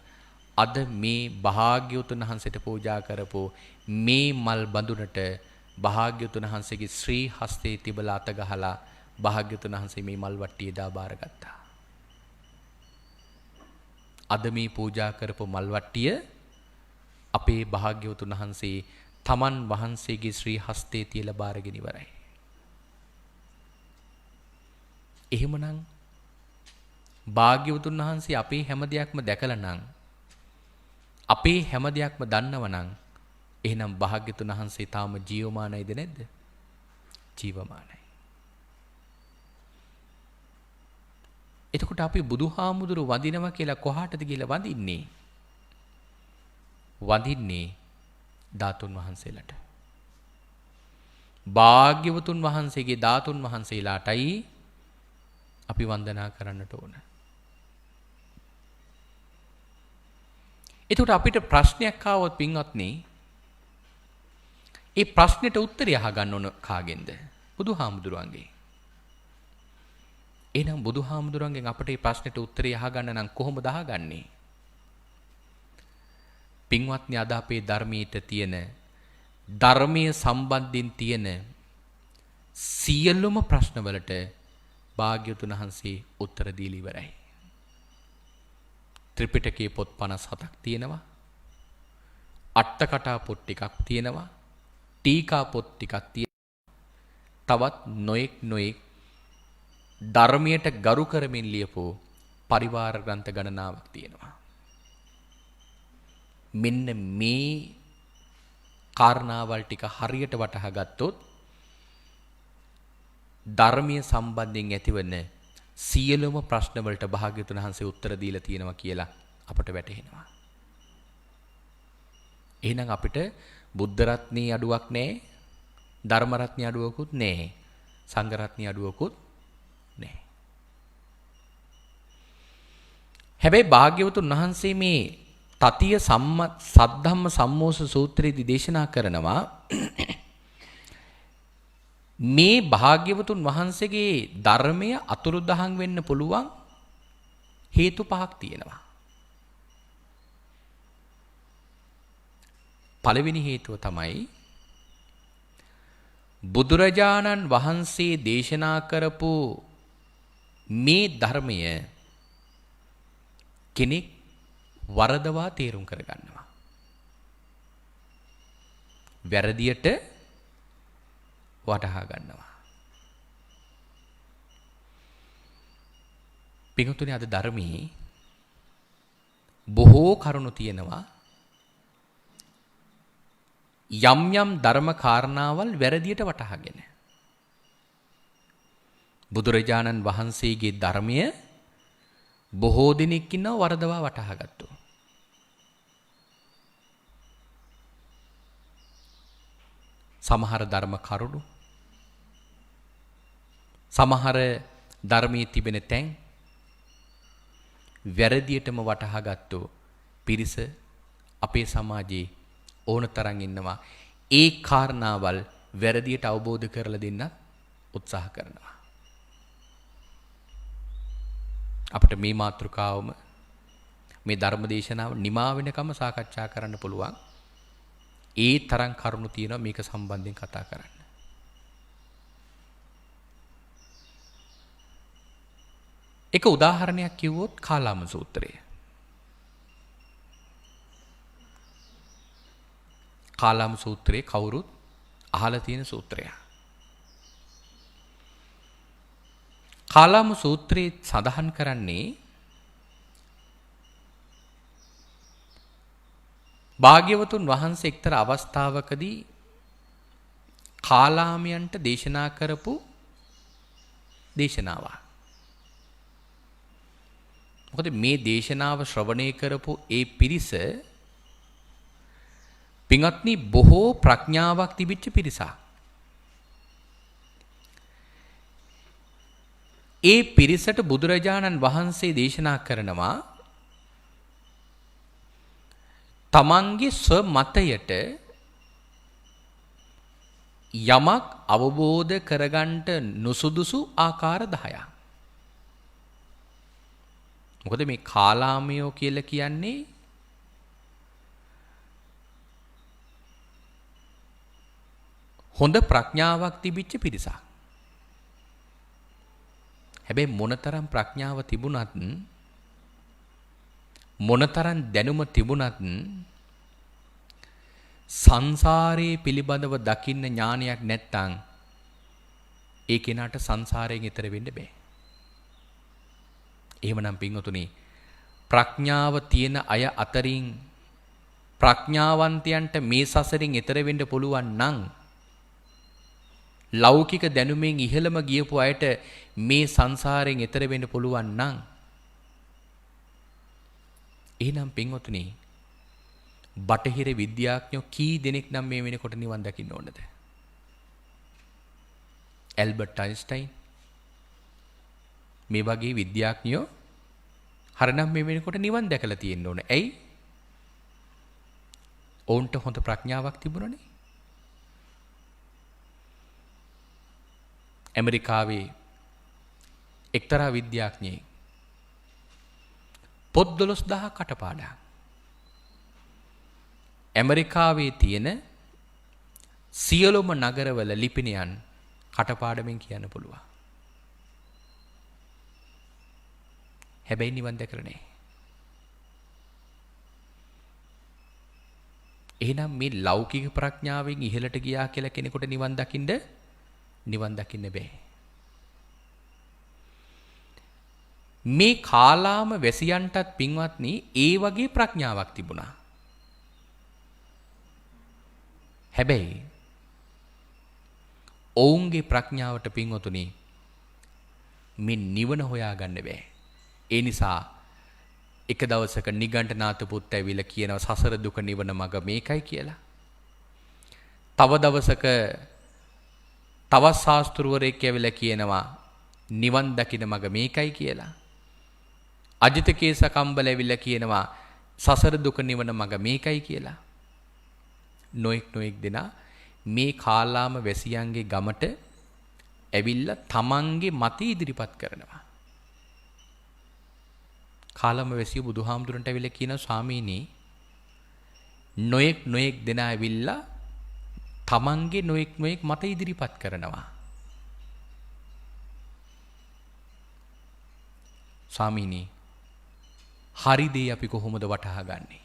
අද මේ භාග්‍යවතුන් වහන්සේට පූජා කරපු මේ මල් බඳුනට භාග්‍යවතුන් වහන්සේගේ ශ්‍රී හස්තේ තිබලා අත ගහලා භාග්‍යවතුන් වහන්සේ මේ මල් වට්ටිය දා බාරගත්තා. අද මේ පූජා කරපු මල් වට්ටිය අපේ භාග්‍යවතුන් වහන්සේ තමන් වහන්සේගේ ශ්‍රී හස්තේ තියලා බාරගෙන ඉවරයි. එහෙමනම් භාග්‍යවතුන් වහන්සේ අපේ හැම දෙයක්ම දැකලා නම් අපේ හැම දෙයක්ම දන්නව නම් එහෙනම් භාග්‍යවතුන් වහන්සේ තාම ජීවමානයිද නැද්ද? ජීවමානයි. එතකොට අපි බුදුහාමුදුරු වඳිනවා කියලා කොහාටද කියලා වඳින්නේ? වඳින්නේ ධාතුන් වහන්සේලාට. භාග්‍යවතුන් වහන්සේගේ ධාතුන් වහන්සේලාටයි අපි වන්දනා කරන්නට ඕන. එතකොට අපිට ප්‍රශ්නයක් ආවොත් පින්වත්නි ඒ ප්‍රශ්නෙට උත්තරය අහගන්න ඕන කාගෙන්ද? බුදුහාමුදුරුවන්ගෙන්. එහෙනම් බුදුහාමුදුරුවන්ගෙන් අපිට මේ ප්‍රශ්නෙට උත්තරය අහගන්න නම් කොහොමද අහගන්නේ? පින්වත්නි අද අපේ ධර්මයේ තියෙන ධර්මයේ සම්බන්ධයෙන් තියෙන සියලුම ප්‍රශ්නවලට භාග්‍යවතුන් වහන්සේ උත්තර දීලා ඉවරයි. ත්‍රිපිටකයේ පොත් 57ක් තියෙනවා. අට කටා පොත් ටිකක් තියෙනවා. ටීකා පොත් ටිකක් තියෙනවා. තවත් නොඑක් ධර්මයට ගරු කරමින් ලියපු පරිවාර ග්‍රන්ථ ගණනාවක් තියෙනවා. මෙන්න මේ කාරණාවල් ටික හරියට වටහා ගත්තොත් ධර්මීය සම්බන්ධයෙන් ඇතිවන සියලුම ප්‍රශ්න වලට භාග්‍යවතුන් වහන්සේ උත්තර දීලා තියෙනවා කියලා අපට වැටහෙනවා. එහෙනම් අපිට බුද්ධ රත්නයේ අඩුවක් නැහැ, ධර්ම රත්නයේ අඩුවකුත් නැහැ, සංඝ රත්නයේ අඩුවකුත් නැහැ. හැබැයි භාග්‍යවතුන් වහන්සේ මේ තතිය සද්ධම්ම සම්මෝස සූත්‍රයේදී දේශනා කරනවා මේ භාග්‍යවතුන් වහන්සේගේ ධර්මය අතුරුදහන් වෙන්න පුළුවන් හේතු පහක් තියෙනවා. පළවෙනි හේතුව තමයි බුදුරජාණන් වහන්සේ දේශනා කරපු මේ ධර්මය කෙනෙක් වරදවා තේරුම් කරගන්නවා. වැරදියට වටහා ගන්නවා. පිටුතුනේ අද ධර්මයේ බොහෝ කරුණු තියෙනවා. යම් ධර්ම කාරණාවල් වැරදියට වටහාගෙන බුදුරජාණන් වහන්සේගේ ධර්මය බොහෝ දිනක් ඉන්නව වරදවා වටහා ගත්තා. සමහර ධර්ම කරුණු සමහර ධර්මයේ තිබෙන තැන් වැරදියටම වටහා ගත්තෝ පිරිස අපේ සමාජයේ ඕන තරම් ඉන්නවා. ඒ කාරණාවල් වැරදියට අවබෝධ කරලා දෙන්න උත්සාහ කරනවා. අපිට මේ මාතෘකාවම මේ ධර්ම දේශනාව නිමා වෙනකම සාකච්ඡා කරන්න පුළුවන්. ඒ තරම් කරුණු තියෙනවා මේක සම්බන්ධයෙන් කතා කරන්න. එක උදාහරණයක් කිව්වොත් කාලාම සූත්‍රය. කාලාම සූත්‍රයේ කවුරුත් අහලා තියෙන සූත්‍රයක්. කාලාම සූත්‍රයේ සඳහන් කරන්නේ භාග්‍යවතුන් වහන්සේ එක්තරා අවස්ථාවකදී කාලාමයන්ට දේශනා කරපු දේශනාවක්. මොකද මේ දේශනාව ශ්‍රවණය කරපු ඒ පිරිස පින්වත්නි බොහෝ ප්‍රඥාවක් තිබිච්ච පිරිසක්. ඒ පිරිසට බුදුරජාණන් වහන්සේ දේශනා කරනවා තමන්ගේ ස්වමතයට යමක් අවබෝධ කරගන්නට නුසුදුසු ආකාර 10ක්. මොකද මේ කාලාමයෝ කියලා කියන්නේ හොඳ ප්‍රඥාවක් තිබිච්ච පිරිසක්. හැබැයි මොනතරම් ප්‍රඥාව තිබුණත් මොනතරම් දැනුම තිබුණත් සංසාරයේ පිළිබඳව දකින්න ඥානයක් නැත්නම් ඒ කෙනාට සංසාරයෙන් ඈතර වෙන්න බෑ. එහෙමනම් පින්වතුනි ප්‍රඥාව තියෙන අය අතරින් ප්‍රඥාවන්තයන්ට මේ සසරින් ඈතර වෙන්න පුළුවන් නම් ලෞකික දැනුමෙන් ඉහළම ගියපු අයට මේ සංසාරයෙන් ඈතර වෙන්න පුළුවන් නම් එහෙනම් පින්වතුනි බටහිර විද්‍යාඥයෝ කී දෙනෙක් නම් මේ වෙනකොට නිවන් දකින්න ඕනද? ඇල්බර්ට් අයින්ස්ටයින් මේ වගේ විද්‍යාඥයෝ හරිනම් මේ වෙනකොට නිවන් දැකලා තියෙන්න ඕන. ඇයි? ඔවුන්ට හොඳ ප්‍රඥාවක් තිබුණනේ. ඇමරිකාවේ එක්තරා විද්‍යාඥයෙක් පොත් 12000ක් කටපාඩම් ඇමරිකාවේ තියෙන සියලුම නගරවල ලිපිණයන් කටපාඩමින් කියන්න පුළුවන්. හැබැයි නිවන් දැකලා නැහැ. එහෙනම් මේ ලෞකික ප්‍රඥාවෙන් ඉහළට ගියා කියලා කෙනෙකුට නිවන් දකින්න බෑ. මේ කාලාම වැසියන්ටත් පින්වත්නි ඒ වගේ ප්‍රඥාවක් තිබුණා. හැබැයි ඔවුන්ගේ ප්‍රඥාවට පින්වතුනි මේ නිවන හොයාගන්න බෑ. ඒ නිසා එක දවසක නිගණ්ඨනාත පුත් ඇවිල්ලා කියනවා සසර දුක නිවන මඟ මේකයි කියලා. තව දවසක තවත් ශාස්ත්‍රවරයෙක් ඇවිල්ලා කියනවා නිවන් දකින්න මඟ මේකයි කියලා. අජිත කේසකම්බල ඇවිල්ලා කියනවා සසර දුක නිවන මඟ මේකයි කියලා. නොඑක් දෙනා මේ කාලාම වැසියන්ගේ ගමට ඇවිල්ලා තමන්ගේ මත ඉදිරිපත් කරනවා. කාලාම වැසියෝ බුදුහාමුදුරන්ට ඇවිල්ලා කියනවා ස්වාමීනි නොඑක් දෙනා ඇවිල්ලා තමන්ගේ නොඑක් මත ඉදිරිපත් කරනවා. ස්වාමීනි හරි දේ අපි කොහොමද වටහා ගන්නේ?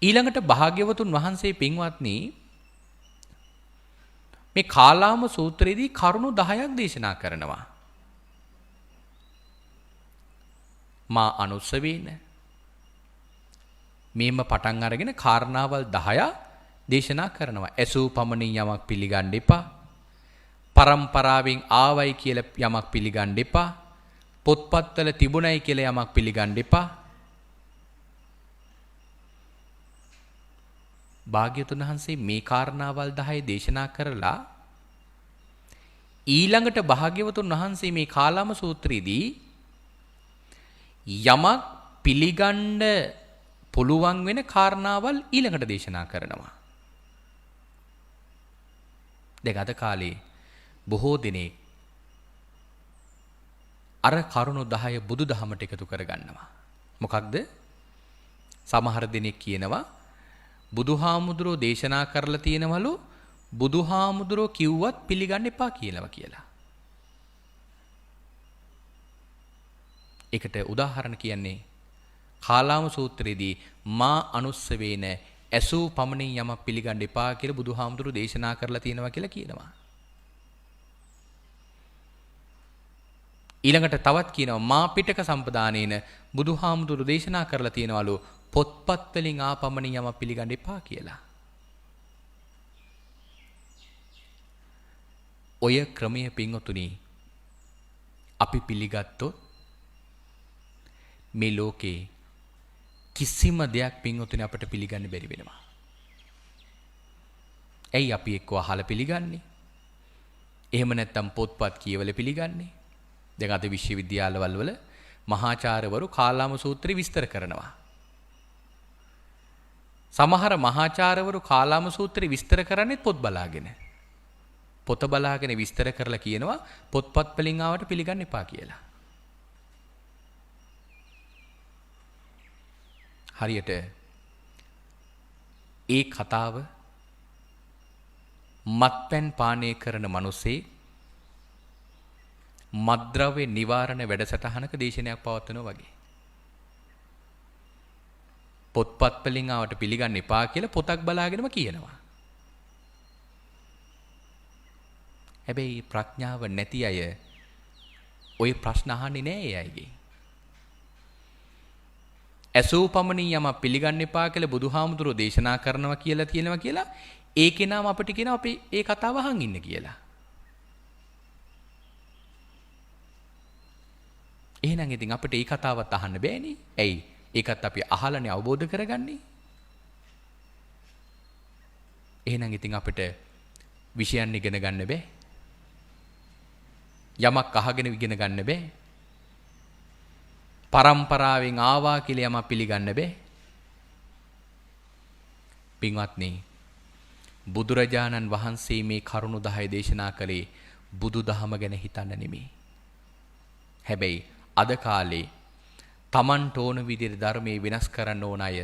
ඊළඟට භාග්‍යවතුන් වහන්සේ පින්වත්නි මේ කාලාම සූත්‍රයේදී කරුණු 10ක් දේශනා කරනවා. මා අනුස්සවේන මේම පටන් අරගෙන කාරණාවල් 10ක් දේශනා කරනවා. ඇසූ පමණින් යමක් පිළිගන්න එපා. පරම්පරාවෙන් ආවයි කියලා යමක් පිළිගන්න එපා. පොත්පත්වල තිබුණයි කියලා යමක් පිළිගන්න එපා. භාග්‍යවතුන් වහන්සේ මේ කාරණාවල් 10 දේශනා කරලා ඊළඟට භාග්‍යවතුන් වහන්සේ මේ කාලාම සූත්‍රයේදී යමක් පිළිගන්න පුළුවන් වෙන කාරණාවල් ඊළඟට දේශනා කරනවා. දැන් අද කාලේ බොහෝ දෙනෙක් අර කරුණු 10 බුදුදහමට එකතු කරගන්නවා. මොකක්ද? සමහර දෙනෙක් කියනවා බුදුහාමුදුරෝ දේශනා කරලා තියෙනවලු බුදුහාමුදුරෝ කිව්වත් පිළිගන්න එපා කියලා. ඒකට උදාහරණ කියන්නේ කාලාම සූත්‍රයේදී මා අනුස්සවේන ඇසූ පමණින් යමක් පිළිගන්න එපා කියලා බුදුහාමුදුරෝ දේශනා කරලා තියෙනවා කියලා කියනවා. ඊළඟට තවත් කියනවා මා පිටක සම්පදානේන බුදුහාමුදුරෝ දේශනා කරලා තියෙනවලු පොත්පත් වලින් ආපමණින් යමක් පිළිගන්න එපා කියලා. ඔය ක්‍රමයේ පින්වතුනි අපි පිළිගත්තොත් මේ ලෝකේ කිසිම දෙයක් පින්වතුනි අපට පිළිගන්න බැරි වෙනවා. ඇයි අපි එක්ක අහලා පිළිගන්නේ? එහෙම නැත්නම් පොත්පත් කියවල පිළිගන්නේ? දැන් අද විශ්වවිද්‍යාලවල වල මහාචාර්යවරු කාලාම සූත්‍රය විස්තර කරනවා. සමහර මහාචාර්යවරු කාලාම සූත්‍රය විස්තර කරන්නේ පොත් බලාගෙන. පොත බලාගෙන විස්තර කරලා කියනවා පොත්පත් වලින් ආවට පිළිගන්න එපා කියලා. හරියට ඒ කතාව මත්පැන් පානය කරන මිනිස්සේ මද්ද්‍රව්‍ය නිවාරණ වැඩසටහනක දේශනයක් පවත්වනවා වගේ. පොත්පත් වලින් ආවට පිළිගන්න එපා කියලා පොතක් බලාගෙනම කියනවා. හැබැයි ප්‍රඥාව නැති අය ওই ප්‍රශ්න අහන්නේ නෑ ඒ අයගේ. ඇසූ පමණින් යමක් පිළිගන්න එපා කියලා බුදුහාමුදුරෝ දේශනා කරනවා කියලා තියෙනවා කියලා ඒකේ නම අපිට කියනවා අපි ඒ කතාව අහන් ඉන්න කියලා. එහෙනම් ඉතින් අපිට ඒ කතාවත් අහන්න බෑනේ. ඇයි? ඒකත් අපි අහලානේ අවබෝධ කරගන්නේ. එහෙනම් ඉතින් අපිට විෂයන් ඉගෙන ගන්න බෑ. යමක් අහගෙන ඉගෙන ගන්න බෑ. පරම්පරාවෙන් ආවා කියලා යමක් පිළිගන්න බෑ. පින්වත්නි, බුදුරජාණන් වහන්සේ මේ කරුණු 10 දේශනා කළේ බුදුදහම ගැන හිතන්න නෙමෙයි. හැබැයි අද කාලේ තමන්ට ඕන විදිහට ධර්මයේ වෙනස් කරන්න ඕන අය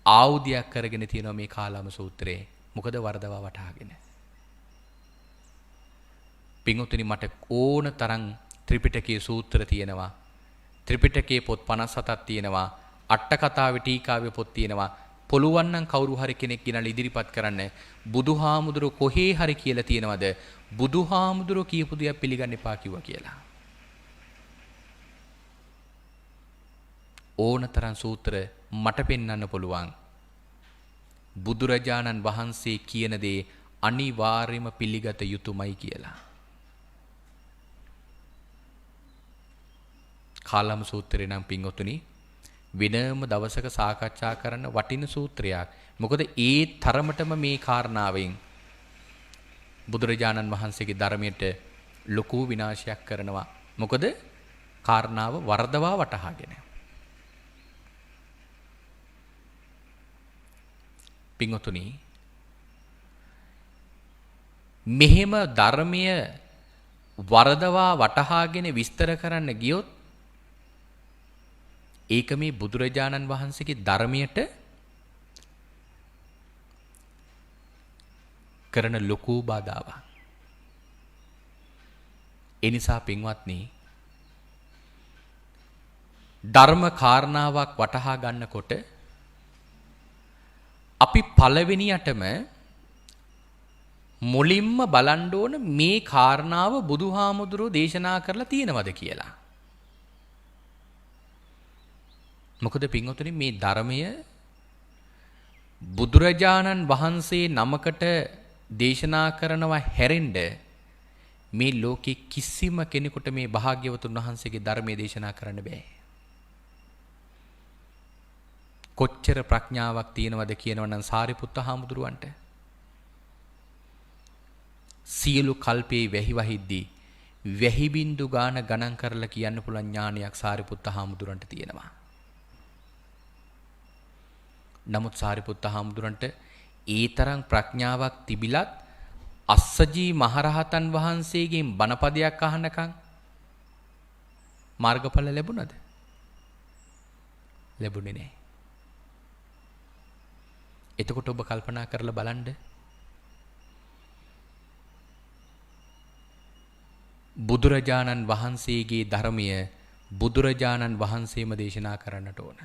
ආයුධයක් කරගෙන තියෙනවා මේ කාලාම සූත්‍රයේ. මොකද වරදවා වටහාගෙන. පින්වතුනි, මට ඕන තරම් ත්‍රිපිටකයේ සූත්‍ර තියෙනවා. ත්‍රිපිටකයේ පොත් 57ක් තියෙනවා. අට කතාවේ ටීකාවේ පොත් තියෙනවා. පුළුවන් නම් කවුරු හරි කෙනෙක් ගෙනලා ඉදිරිපත් කරන්න බුදුහාමුදුරුවෝ කොහේ හරි කියලා තියෙනවද බුදුහාමුදුරුවෝ කියපු දේ පිළිගන්න එපා කිව්වා කියලා. ඕනතරම් සූත්‍ර මට පෙන්වන්න පුළුවන්. බුදුරජාණන් වහන්සේ කියන දේ අනිවාර්යයෙන්ම පිළිගත යුතුමයි කියලා. කාලම සූත්‍රේ නම් පින්වතුනි වෙනම දවසක සාකච්ඡා කරන්න වටින සූත්‍රයක්. මොකද ඒ තරමටම මේ කාරණාවෙන් බුදුරජාණන් වහන්සේගේ ධර්මයට ලොකු විනාශයක් කරනවා. මොකද කාරණාව වර්ධවා වටහාගෙන. පින්වතුනි මෙහෙම ධර්මය වර්ධවා වටහාගෙන විස්තර කරන්න ගියොත් ඒක මේ බුදුරජාණන් වහන්සේගේ ධර්මයට කරන ලොකු බාධාවක්. ඒ නිසා පින්වත්නි ධර්ම කාරණාවක් වටහා ගන්නකොට අපි පළවෙනියටම මුලින්ම බලන්න ඕන මේ කාරණාව බුදුහාමුදුරුවෝ දේශනා කරලා තියෙනවද කියලා. මොකද පින්වතුනි මේ ධර්මය බුදුරජාණන් වහන්සේ නමකට දේශනා කරනවා හැරෙන්න මේ ලෝකෙ කිසිම කෙනෙකුට මේ භාග්‍යවතුන් වහන්සේගේ ධර්මයේ දේශනා කරන්න බෑ. කොච්චර ප්‍රඥාවක් තියෙනවද කියනවනම් සාරිපුත්ත හාමුදුරුවන්ට සියලු කල්පේ වැහි වහිද්දී වැහි බින්දු ගණන් කරලා කියන්න පුළුවන් ඥානයක් සාරිපුත්ත හාමුදුරන්ට තියෙනවා. නමුත් සාරිපුත්ත හාමුදුරන්ට ඒ තරම් ප්‍රඥාවක් තිබිලත් අස්සජී මහරහතන් වහන්සේගෙන් බණපදයක් අහනකම් මාර්ගඵල ලැබුණද? ලැබුණේ නැහැ. එතකොට ඔබ කල්පනා කරලා බලන්න බුදුරජාණන් වහන්සේගේ ධර්මය බුදුරජාණන් වහන්සේම දේශනා කරන්නට ඕන.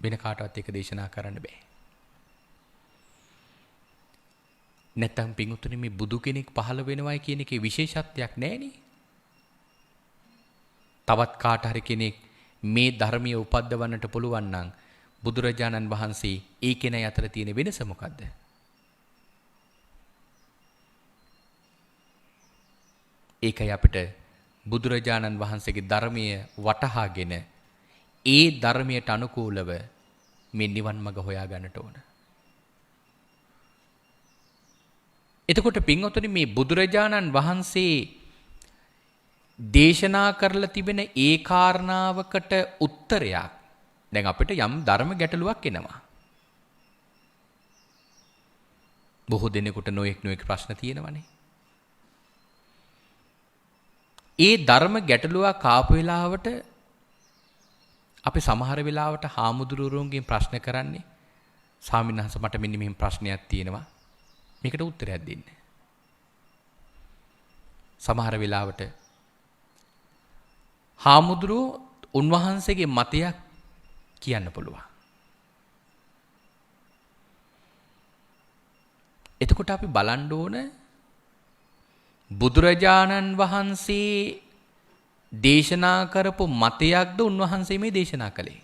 වෙන කාටවත් ඒක දේශනා කරන්න බෑ. නැත්තම් පින්වතුනි මේ බුදු කෙනෙක් පහළ වෙනවයි කියන එකේ විශේෂත්වයක් නැහෙනේ. තවත් කාට හරි කෙනෙක් මේ ධර්මයේ උපද්දවන්නට පුළුවන් නම් බුදුරජාණන් වහන්සේ ඒ කෙනා අතර තියෙන වෙනස මොකද්ද? ඒකයි අපිට බුදුරජාණන් වහන්සේගේ ධර්මයේ වටහාගෙන ඒ ධර්මයට අනුකූලව මේ නිවන් මඟ හොයා ගන්නට ඕන. එතකොට පින්වතුනි මේ බුදුරජාණන් වහන්සේ දේශනා කරලා තිබෙන ඒ කාරණාවකට උත්තරයක් දැන් අපිට යම් ධර්ම ගැටලුවක් එනවා. බොහෝ දෙනෙකුට නොඑක් ප්‍රශ්න තියෙනවනේ. ඒ ධර්ම ගැටලුවක් ආපු වෙලාවට අපි සමහර වෙලාවට හාමුදුරුවරුන්ගෙන් ප්‍රශ්න කරන්නේ ස්වාමීන් වහන්සේ මට මෙන්න මෙහෙම ප්‍රශ්නයක් තියෙනවා මේකට උත්තරයක් දෙන්න. සමහර වෙලාවට හාමුදුරුවෝ උන්වහන්සේගේ මතයක් කියන්න පුළුවන්. එතකොට අපි බලන්න ඕන බුදුරජාණන් වහන්සේ දේශනා කරපු මතයක්ද උන්වහන්සේ මේ දේශනා කළේ?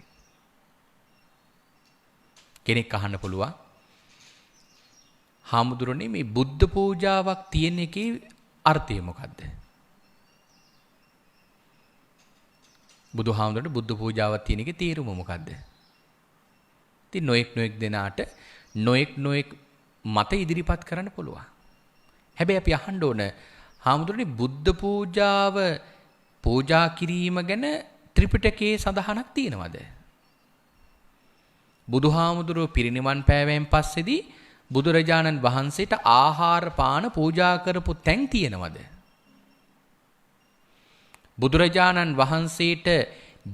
කෙනෙක් අහන්න පුළුවන් හාමුදුරනේ මේ බුද්ධ පූජාවක් තියෙන එකේ අර්ථය මොකද්ද? බුදුහාමුදුරන්ට බුද්ධ පූජාවක් තියෙන එකේ තේරුම මොකද්ද? ඉතින් නොඑක් දෙනාට නොඑක් මත ඉදිරිපත් කරන්න පුළුවන්. හැබැයි අපි අහන්න ඕන හාමුදුරනේ බුද්ධ පූජාව පූජා කිරීම ගැන ත්‍රිපිටකයේ සඳහනක් තියෙනවද? බුදුහාමුදුරුවෝ පිරිනිවන් පෑවෙන් පස්සේදී බුදුරජාණන් වහන්සේට ආහාර පාන පූජා කරපු තැන් තියෙනවද? බුදුරජාණන් වහන්සේට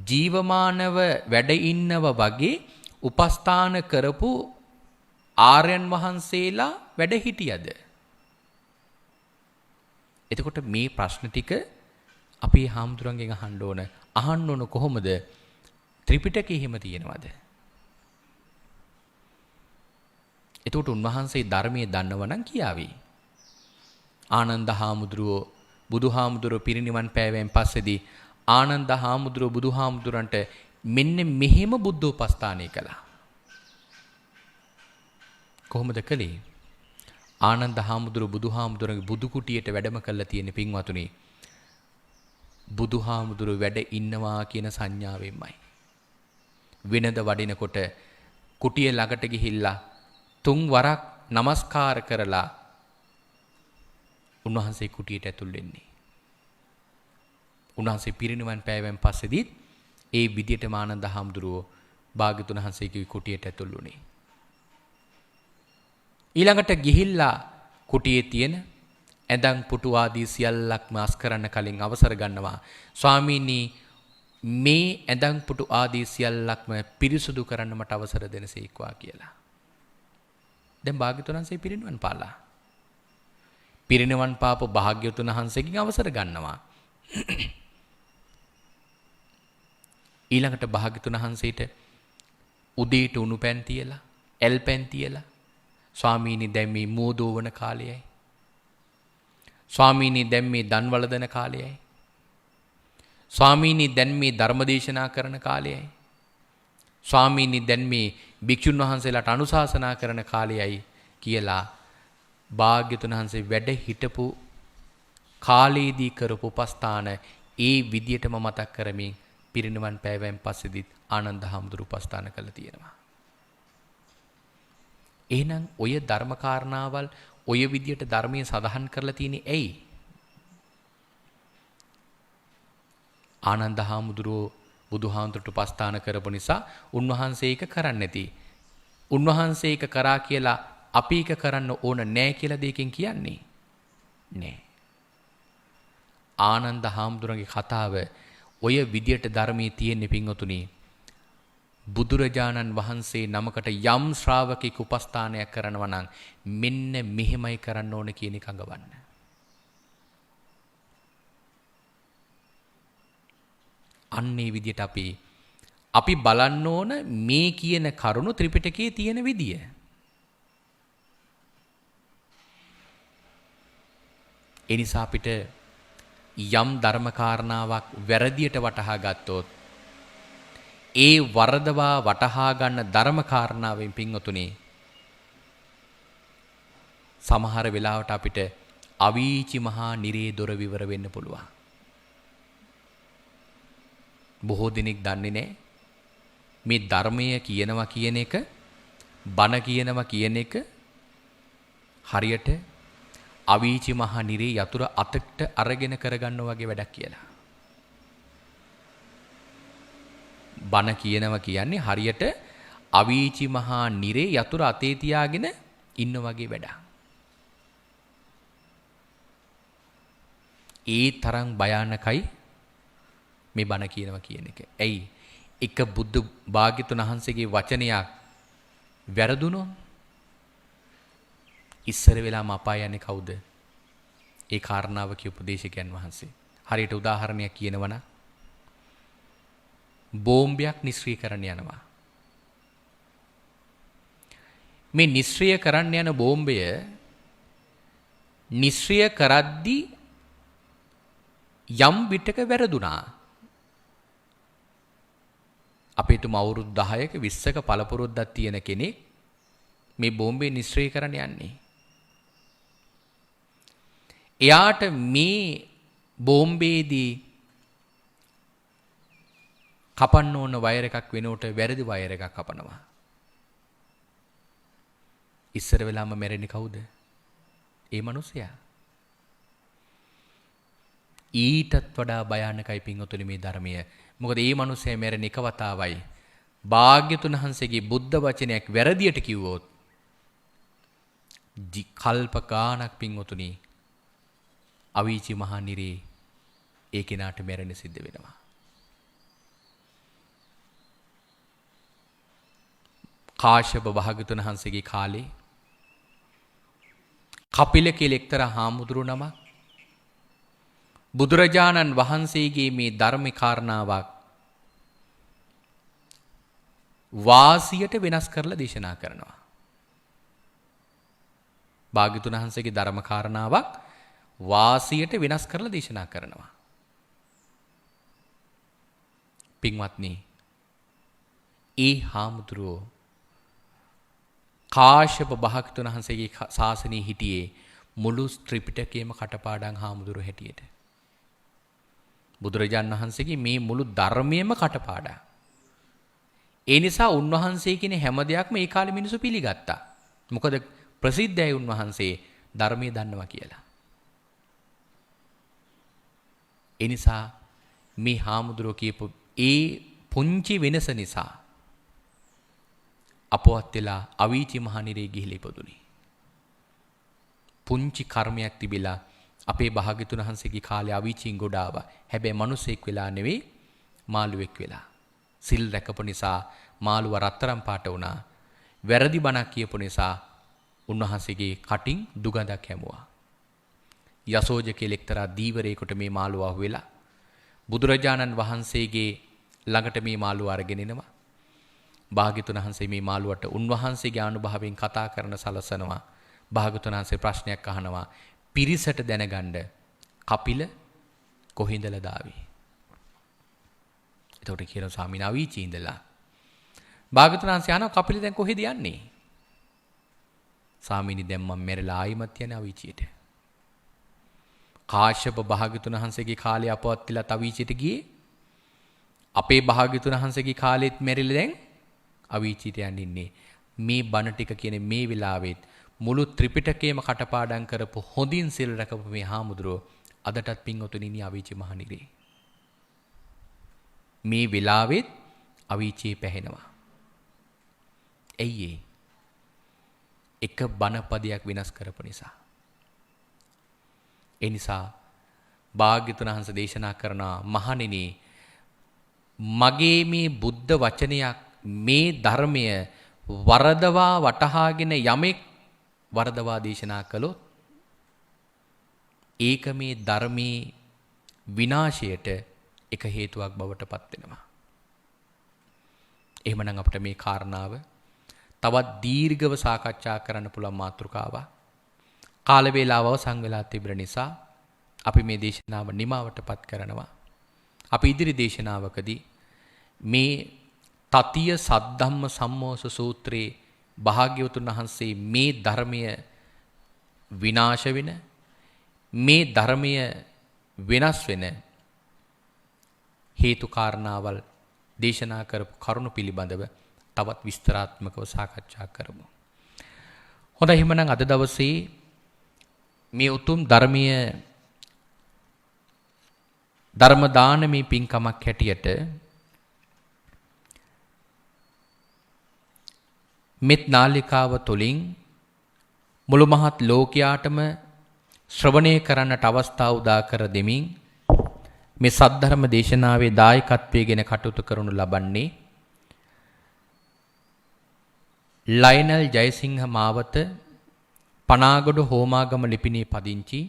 ජීවමානව වැඩ ඉන්නව වගේ උපස්ථාන කරපු ආර්යයන් වහන්සේලා වැඩ හිටියද? එතකොට මේ ප්‍රශ්න ටික අපි හාමුදුරන්ගෙන් අහන්න ඕන කොහොමද? ත්‍රිපිටකේ එහෙම තියෙනවද? එතකොට උන්වහන්සේ ධර්මයේ දන්නව නම් කියාවි. ආනන්ද හාමුදුරුවෝ බුදුහාමුදුරුවෝ පිරිනිවන් පෑවෙන් පස්සේදී ආනන්ද හාමුදුරුවෝ බුදුහාමුදුරන්ට මෙන්න මෙහෙම බුද්ධෝපස්ථානය කළා. කොහොමද කළේ? ආනන්ද හාමුදුරුවෝ බුදුහාමුදුරන්ගේ බුදු කුටියට වැඩම කළා තියෙන පින්වතුනි. බුදුහාමුදුරුවෝ වැඩ ඉන්නවා කියන සංඥාවෙන්මයි. වෙනද වඩිනකොට කුටිය ළඟට ගිහිල්ලා 3 වරක් নমස්කාර කරලා උන්වහන්සේ කුටියට ඇතුල් වෙන්නේ. උන්වහන්සේ පිරිනිවන් පෑවෙන් පස්සේදී ඒ විදියටම ආනන්ද හාමුදුරුවෝ භාග්‍යතුන් වහන්සේගේ කුටියට ඇතුල් වුණේ. ඊළඟට ගිහිල්ලා කුටියේ තියෙන ඇඳන් පුටු ආදී සියල්ලක්ම අස් කරන්න කලින් අවසර ගන්නවා. ස්වාමීනි මේ ඇඳන් පුටු ආදී සියල්ලක්ම පිරිසුදු කරන්න මට අවසර දෙනසේක්වා කියලා. දැන් භාග්‍යතුන් වහන්සේ පිරිනිවන් පාලා. පිරිනිවන් පාප භාග්‍යතුන් වහන්සේගෙන් අවසර ගන්නවා. ඊළඟට භාග්‍යතුන් වහන්සේට උදේට උණු පැන් තියලා, එල් පැන් තියලා ස්වාමීනි දැන් මේ මෝදෝ වන කාලයයි. ස්වාමීනි දැන් මේ දන් වළඳන කාලයයි. ස්වාමීනි දැන් මේ ධර්මදේශනා කරන කාලයයි. ස්වාමීනි දැන් මේ භික්ෂුන් වහන්සේලාට අනුශාසනා කරන කාලයයි කියලා භාග්‍යතුන් වහන්සේ වැඩ හිටපු කාලයේදී කරපු උපස්ථාන ඒ විදියටම මතක් කරමින් පිරිනිවන් පෑවෙන් පස්සේදීත් ආනන්ද හාමුදුරුවෝ උපස්ථාන කළා තියෙනවා. එහෙනම් ඔය ධර්ම කාරණාවල් ඔය විදියට ධර්මයේ සඳහන් කරලා තියෙන්නේ ඇයි? ආනන්ද හාමුදුරුවෝ බුදුහාමුදුරට උපස්ථාන කරපු නිසා උන්වහන්සේ ඒක කරන්නේ නැති. උන්වහන්සේ ඒක කරා කියලා අපි ඒක කරන්න ඕන නෑ කියලා දෙයකින් කියන්නේ නෑ. ආනන්ද හාමුදුරන්ගේ කතාව ඔය විදියට ධර්මයේ තියෙන පින්වතුනි බුදුරජාණන් වහන්සේ නමකට යම් ශ්‍රාවකෙක් උපස්ථානයක් කරනවා නම් මෙන්න මෙහෙමයි කරන්න ඕන කියන එක අඟවන්න. අන්නේ විදියට අපි බලන්න ඕන මේ කියන කරුණු ත්‍රිපිටකයේ තියෙන විදිය. ඒ නිසා අපිට යම් ධර්ම කාරණාවක් වැරදියට වටහා ගත්තොත් ඒ වරදවා වටහා ගන්න ධර්ම කාරණාවෙන් පින්වතුනි සමහර වෙලාවට අපිට අවීචි මහා නිරේ දොර විවර වෙන්න පුළුවන්. බොහෝ දෙනෙක් දන්නේ නැහැ මේ ධර්මය කියනවා කියන එක බණ කියනවා කියන එක හරියට අවීචි මහා නිරේ යතුරු අතට අරගෙන කරගන්නවා වගේ වැඩක් කියලා. බණ කියනවා කියන්නේ හරියට අවීචි මහා නිරේ යතුරු අතේ තියාගෙන ඉන්න වගේ වැඩක්. ඒ තරම් භයානකයි මේ බණ කියනවා කියන එක. ඇයි? එක බුද්ධ භාග්‍යතුන් වහන්සේගේ වචනයක් වැරදුනොත් ඉස්සර වෙලාම අපාය යන්නේ කවුද? ඒ කාරණාව කියපු දේශකයන් වහන්සේ. හරියට උදාහරණයක් කියනවනම් බෝම්බයක් නිෂ්ක්‍රිය කරන්න යනවා. මේ නිෂ්ක්‍රිය කරන්න යන බෝම්බය නිෂ්ක්‍රිය කරද්දී යම් විටක වැරදුනා. අපේ තුම අවුරුදු 10ක 20ක පළපුරුද්දක් තියෙන කෙනෙක් මේ බෝම්බේ නිෂ්ක්‍රිය කරන්න යන්නේ. එයාට මේ බෝම්බේදී කපන්න ඕන වයර් එකක් වෙනකොට වැරදි වයර් එකක් කපනවා. ඉස්සර වෙලාම මැරෙන්නේ කවුද? ඒ මිනිසයා. ඊටත් වඩා භයානකයි පින්වතුනි මේ ධර්මය. මොකද මේ මිනිසයා මැරෙන එක වතාවයි. භාග්‍යතුන් වහන්සේගේ බුද්ධ වචනයක් වැරදියට කිව්වොත් කල්ප ගානක් පින්වතුනි අවීචි මහා නිරේ ඒ කෙනාට මැරෙන්න සිද්ධ වෙනවා. කාශ්‍යප භාග්‍යතුන් වහන්සේගේ කාලේ කපිල කියලා එක්තරා හාමුදුරු නමක් බුදුරජාණන් වහන්සේගේ මේ ධර්ම කාරණාවක් වාසියට වෙනස් කරලා දේශනා කරනවා. භාග්‍යතුන් වහන්සේගේ ධර්ම කාරණාවක් වාසියට වෙනස් කරලා දේශනා කරනවා. පින්වත්නි, ඒ හාමුදුරුවෝ කාශ්‍යප භාග්‍යතුන් වහන්සේගේ ශාසනයේ හිටියේ මුළු ත්‍රිපිටකයේම කටපාඩම් හාමුදුරුවෝ හැටියට. බුදුරජාණන් වහන්සේගේ මේ මුළු ධර්මයේම කටපාඩම්. ඒ නිසා උන්වහන්සේ කියන හැම දෙයක්ම ඒ කාලේ මිනිස්සු පිළිගත්තා. මොකද ප්‍රසිද්ධයි උන්වහන්සේ ධර්මයේ දන්නවා කියලා. ඒ නිසා මේ හාමුදුරුවෝ කියපු ඒ පුංචි වෙනස නිසා අපවත් වෙලා අවීචි මහනිරේ ගිහිලා ඉපදුනේ. පුංචි කර්මයක් තිබිලා අපේ භාග්‍යතුන් වහන්සේගේ කාලේ අවීචින් ගොඩ ආවා. හැබැයි මිනිසෙක් වෙලා නෙවෙයි, මාළුවෙක් වෙලා. සිල් රැකපු නිසා මාළුව රත්තරන් පාට වුණා. වැරදි බණක් කියපු නිසා උන්වහන්සේගේ කටින් දුගඳක් හැමුවා. යසෝජ කියලා එක්තරා දීවරයෙකුට මේ මාළුව අහුවෙලා බුදුරජාණන් වහන්සේගේ ළඟට මේ මාළුව අරගෙන එනවා. භාග්‍යතුන් වහන්සේ මේ මාළුවට උන්වහන්සේගේ අනුභවයෙන් කතා කරන සලසනවා. භාග්‍යතුන් වහන්සේ ප්‍රශ්නයක් අහනවා. පිරිසට දැනගන්න කපිල කොහින්දලා දාවේ? එතකොට කියනවා ස්වාමීන් වහන්සේ අවීචි ඉඳලා. භාග්‍යතුන් වහන්සේ අහනවා කපිල දැන් කොහෙද යන්නේ? ස්වාමීනි දැන් මම මෙරලා ආයිමත් යන්නේ අවීචියට. කාශ්‍යප භාග්‍යතුන් වහන්සේගේ කාලේ අපවත් වෙලා අවීචියට ගියේ. අපේ භාග්‍යතුන් වහන්සේගේ කාලෙත් මෙරිලා දැන් අවීචියට යන්නේ. මේ බණ ටික කියන්නේ මේ වෙලාවෙත් මුළු ත්‍රිපිටකයේම කටපාඩම් කරපු හොඳින් සිල් රැකපු මේ හාමුදුරුවෝ අදටත් පින්වතුනි ඉන්නේ අවීචි මහනිරේ. මේ වෙලාවෙත් අවීචියේ පැහැෙනවා. ඇයි එක බණ පදයක් වෙනස් කරපු නිසා. ඒ නිසා භාග්‍යතුන් වහන්සේ දේශනා කරන මහණෙනි, මගේ මේ බුද්ධ වචනයක්, මේ ධර්මය වරදවා වටහාගෙන යමෙක් වරදවා දේශනා කළොත් ඒක මේ ධර්මයේ විනාශයට එක හේතුවක් බවට පත් වෙනවා. එහෙමනම් අපිට මේ කාරණාව තවත් දීර්ඝව සාකච්ඡා කරන්න පුළුවන් මාතෘකාවක්. කාල වේලාව අවසන් වෙලා තිබෙන නිසා අපි මේ දේශනාව නිමාවටපත් කරනවා. අපි ඉදිරි දේශනාවකදී මේ තතිය සද්ධම්ම සම්මෝස සූත්‍රයේ භාග්‍යවතුන් වහන්සේ මේ ධර්මය විනාශ වෙන, මේ ධර්මය වෙනස් වෙන හේතු කාරණාවල් දේශනා කරපු කරුණු පිළිබඳව තවත් විස්තරාත්මකව සාකච්ඡා කරමු. හොඳයි, එහෙනම් අද දවසේ මේ උතුම් ධර්මීය ධර්ම දානමේ පින්කමක් හැටියට මෙත් නාලිකාව තුළින් මුළු මහත් ලෝකයාටම ශ්‍රවණය කරන්නට අවස්ථාව උදා කර දෙමින් මේ සද්ධර්ම දේශනාවේ දායකත්වයෙන් කටයුතු කරනු ලබන්නේ ලයනල් ජයසිංහ මාවත, පනාගොඩ හෝමාගම ලිපිණේ පදිංචි,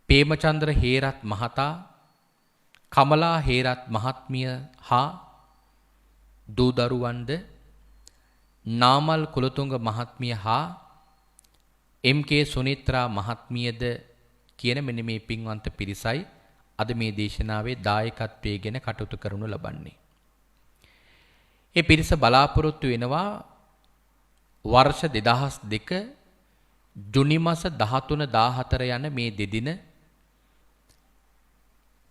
පේමචන්ද්‍ර හේරත් මහතා, කමලා හේරත් මහත්මිය හා දූ දරුවන්ද, නාමල් කුලතුංග මහත්මිය හා එම්.කේ. සුනිත්‍රා මහත්මියද කියන මෙන්න මේ පින්වන්ත පිරිසයි අද මේ දේශනාවේ දායකත්වයෙන් කටයුතු කරනු ලබන්නේ. ඒ පිරිස බලාපොරොත්තු වෙනවා වර්ෂ 2002 ජුනි මාස 13 14 යන මේ දෙදින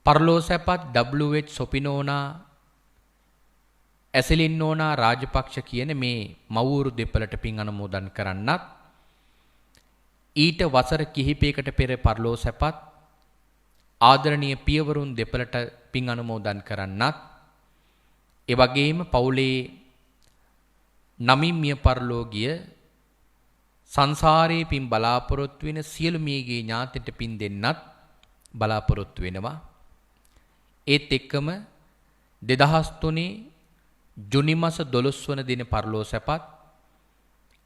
පරලෝසැපත් W.H. සොපිනෝනා ඇසලින්නෝනා රාජපක්ෂ කියන මේ මව්වරු දෙපළට පින් අනුමෝදන් කරන්නත්, ඊට වසර කිහිපයකට පෙර පරලෝසැපත් ආදරණීය පියවරුන් දෙපළට පින් අනුමෝදන් කරන්නත්, ඒ වගේම පවුලේ නමින් මිය පරලෝකීය සංසාරේ පින් බලාපොරොත්තු වෙන සියලු මියගේ ඥාතිට පින් දෙන්නත් බලාපොරොත්තු වෙනවා. ඒත් එක්කම 2003 ජුනි මාස 12 වන දින පරලෝසැපත්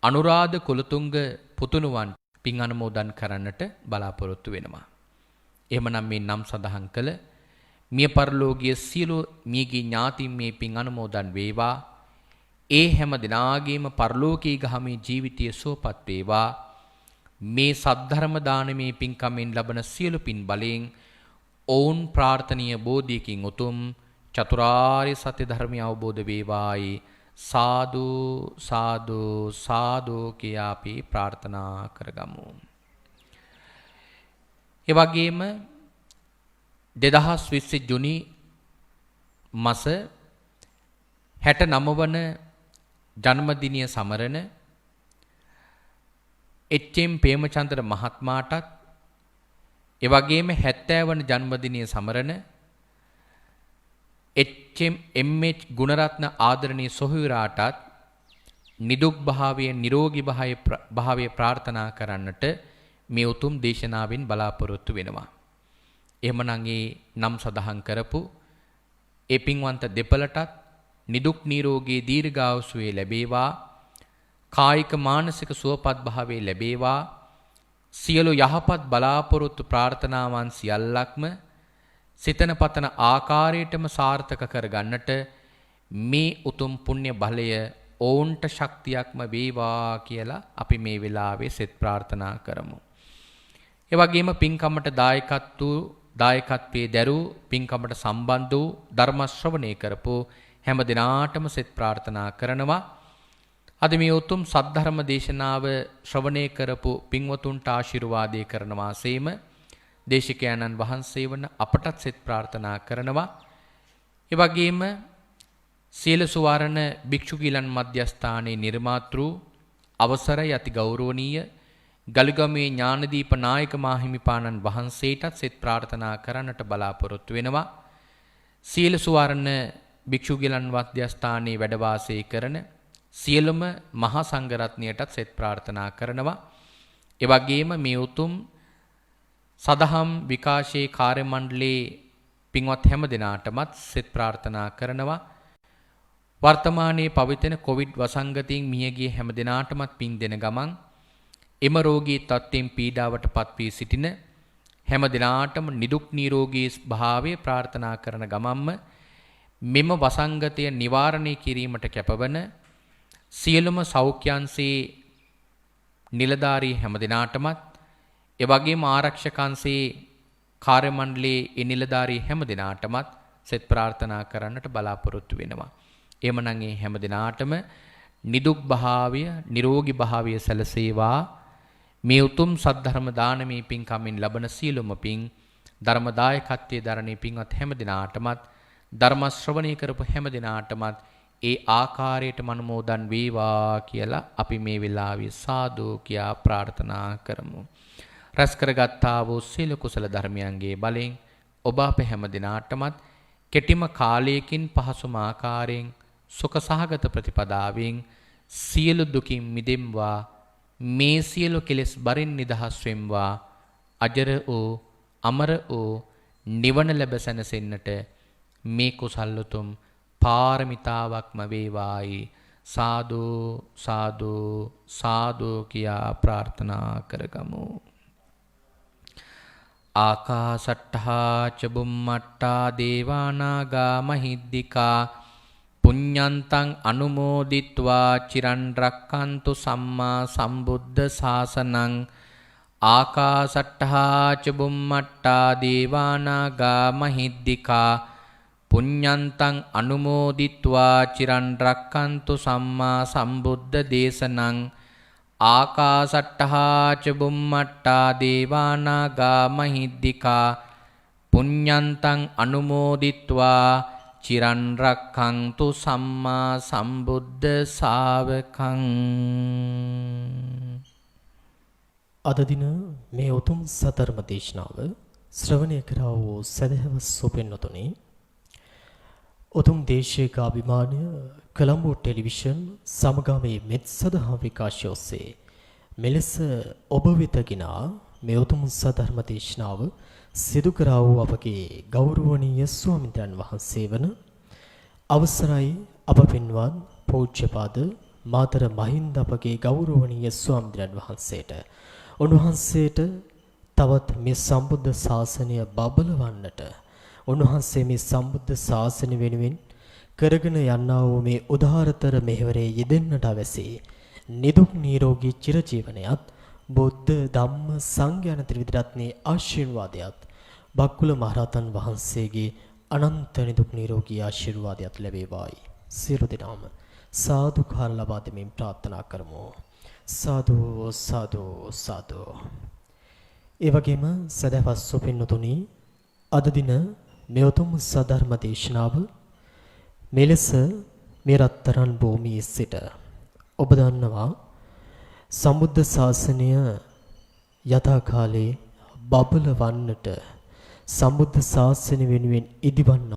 අනුරාධ කුලතුංග පුතුණුවන් පින් අනුමෝදන් කරන්නට බලාපොරොත්තු වෙනවා. එහෙමනම් මේ නම් සඳහන් කළ මිය පරලෝකීය සියලු මියගේ ඥාතීන් මේ පින් අනුමෝදන් වේවා. ඒ හැම දිනාගේම පරලෝකී ගාමී ජීවිතය සුවපත් වේවා. මේ සද්ධර්ම දානමේ පින්කමෙන් ලබන සියලු පින් බලයෙන් ඔවුන් ප්‍රාර්ථනීය බෝධියකින් උතුම් චතුරාර්ය සත්‍ය ධර්මය අවබෝධ වේවායි සාදු සාදු සාදු කියා අපි ප්‍රාර්ථනා කරගමු. ඒ වගේම 2020 ජුනි මාස 69 වන ජන්මදිනය සමරන එච්.එම්. ප්‍රේමචන්ද්‍ර මහත්මයාටත් ඒ වගේම 70 වන ජන්මදිනය සමරන එච්.එම්.එච්. ගුණරත්න ආදරණීය සොහොයුරාටත් නිදුක් භාවයේ නිරෝගී භාවයේ ප්‍රාර්ථනා කරන්නට මේ උතුම් දේශනාවෙන් බලාපොරොත්තු වෙනවා. එහෙමනම් ඒ නම් සඳහන් කරපු ඒ පින්වන්ත දෙපළටත් නිදුක් නිරෝගී දීර්ඝායුෂ ලැබේවා. කායික මානසික සුවපත් භාවයේ ලැබේවා. සියලු යහපත් බලාපොරොත්තු ප්‍රාර්ථනාවන් සියල්ලක්ම සිතන පතන ආකාරයටම සාර්ථක කරගන්නට මේ උතුම් පුණ්‍ය බලය ඕන්ට ශක්තියක්ම වේවා කියලා අපි මේ වෙලාවේ සෙත් ප්‍රාර්ථනා කරමු. ඒ වගේම පින්කමට දායකත්වයේ දරූ පින්කමට සම්බන්ධ වූ ධර්ම ශ්‍රවණය කරපු හැම දිනාටම සෙත් ප්‍රාර්ථනා කරනවා. අද මේ උතුම් සද්ධර්ම දේශනාව ශ්‍රවණය කරපු පින්වතුන්ට ආශිර්වාදේ කරනවා සේම දේශිකානන් වහන්සේ වන අපටත් සෙත් ප්‍රාර්ථනා කරනවා. ඒ වගේම සීල සුවරණ භික්ෂු ගිලන් මධ්‍යස්ථානයේ නිර්මාතෘ අවසරයි අති ගෞරවනීය ගල්ගමේ ඥානදීප නායක මාහිමිපාණන් වහන්සේටත් සෙත් ප්‍රාර්ථනා කරන්නට බලාපොරොත්තු වෙනවා. සීල සුවරණ භික්ෂු ගිලන් මධ්‍යස්ථානයේ වැඩ වාසය කරන සියලුම මහා සංඝරත්නයටත් සෙත් ප්‍රාර්ථනා කරනවා. ඒ වගේම මේ උතුම් සදහම් විකාශයේ කාර්ය මණ්ඩලයේ පින්වත් හැම දිනාටමත් සෙත් ප්‍රාර්ථනා කරනවා. වර්තමානයේ පවතින කොවිඩ් වසංගතයෙන් මියගිය හැම දිනාටමත් පින් දෙන ගමන් එම රෝගී තත්ත්වයෙන් පීඩාවට පත් වී සිටින හැම දිනාටම නිදුක් නිරෝගී භාවය ප්‍රාර්ථනා කරන ගමන්ම මෙම වසංගතය නිවාරණය කිරීමට කැපවන සියලුම සෞඛ්‍යංශයේ නිලධාරී හැම දිනාටමත් ඒ වගේම ආරක්ෂකංශයේ කාර්ය මණ්ඩලයේ ඒ නිලධාරී හැම දිනාටමත් සෙත් ප්‍රාර්ථනා කරන්නට බලාපොරොත්තු වෙනවා. එhmenan මේ හැම දිනාටම නිදුක් භාවය, නිරෝගී භාවය සැලසේවා. මේ උතුම් සද්ධර්ම දානමේ පින්කමින් ලබන සීලොම පින් ධර්ම දායකත්වයේ දරණේ පින්වත් හැම දිනාටමත් ධර්ම ශ්‍රවණය කරපු හැම දිනාටමත් ඒ ආකාරයටම අනුමෝදන් වේවා කියලා අපි මේ වෙලාවේ සාදු කියා ප්‍රාර්ථනා කරමු. රැස් කරගත්තා වූ සීල කුසල ධර්මයන්ගේ බලෙන් ඔබ අප හැම දිනාටමත් කෙටිම කාලයකින් පහසුම ආකාරයෙන් සුඛ සහගත ප්‍රතිපදාවෙන් සියලු දුකින් මිදෙම්වා. මේ සියලු කෙලෙස් බරින් නිදහස් වෙම්වා. අජර වූ අමර වූ නිවන ලැබ සැනසෙන්නට මේ කුසල් උතුම් පාරමිතාවක්ම වේවායි සාදු සාදු සාදු කියා ප්‍රාර්ථනා කරගමු. ආකාසට්ඨා ච බුම්මට්ඨා දේවානාගා මහිද්దికා පුඤ්ඤන්තං අනුමෝදිත්වා චිරන් රක්칸තු සම්මා සම්බුද්ධ ශාසනං. ආකාසට්ඨා ච බුම්මට්ඨා දේවානාගා මහිද්దికා පුඤ්ඤන්තං අනුමෝදිත්වා චිරන් රක්칸තු සම්මා සම්බුද්ධ දේශනං. ආකාසට්ඨා ච බුම්මට්ඨා දේවානාගා මහිද්దికා පුඤ්ඤන්තං අනුමෝදිත්වා චිරන් රක්ඛන්තු සම්මා සම්බුද්ධ ශාවකං. අද දින මේ උතුම් සතරම දේශනාව ශ්‍රවණය කරා වූ සදහවස් සුපින්නතුනි, උතුම් දේශීය අභිමානය කොළඹ ටෙලිවිෂන් සමගාමී මෙත් සදහම් විකාශය ඔස්සේ මෙලෙස ඔබ වෙත ගෙනා මේ උතුම් සධර්ම දේශනාව සිදු කරා වූ අපගේ ගෞරවනීය ස්වාමීන් වහන්සේ වන අවසරයි අප පින්වත් පූජ්‍යපාද මාතර මහින්ද අපගේ ගෞරවනීය ස්වාමීන් වහන්සේට උන්වහන්සේට තවත් මේ සම්බුද්ධ ශාසනය බබලවන්නට, උන්වහන්සේ මේ සම්බුද්ධ ශාසනය වෙනුවෙන් කරගෙන යන්නා වූ මේ උදාාරතර මෙහෙවරේ යෙදෙන්නට අවැසි නිදුක් නිරෝගී චිරජීවනයත් බුද්ධ ධම්ම සංඝ යන ත්‍රිවිධ රත්නයේ ආශිර්වාදයත් බක්කුල මහරහතන් වහන්සේගේ අනන්ත නිදුක් නිරෝගී ආශිර්වාදයත් ලැබේවායි සියලු දෙනාම සාදුකාර ලබා දෙමින් ප්‍රාර්ථනා කරමු. සාදු සාදු සාදු. ඒ වගේම සදහවත් සුපින්නතුනි අද දින මේ උතුම් සද්ධර්ම දේශනාව මෙලෙස මේ රත්තරන් භූමියේ සිට ඔබ දන්නවා සම්බුද්ධ ශාසනය යථා කාලේ බබල වන්නට සම්බුද්ධ ශාසනය වෙනුවෙන් ඉදිවන්න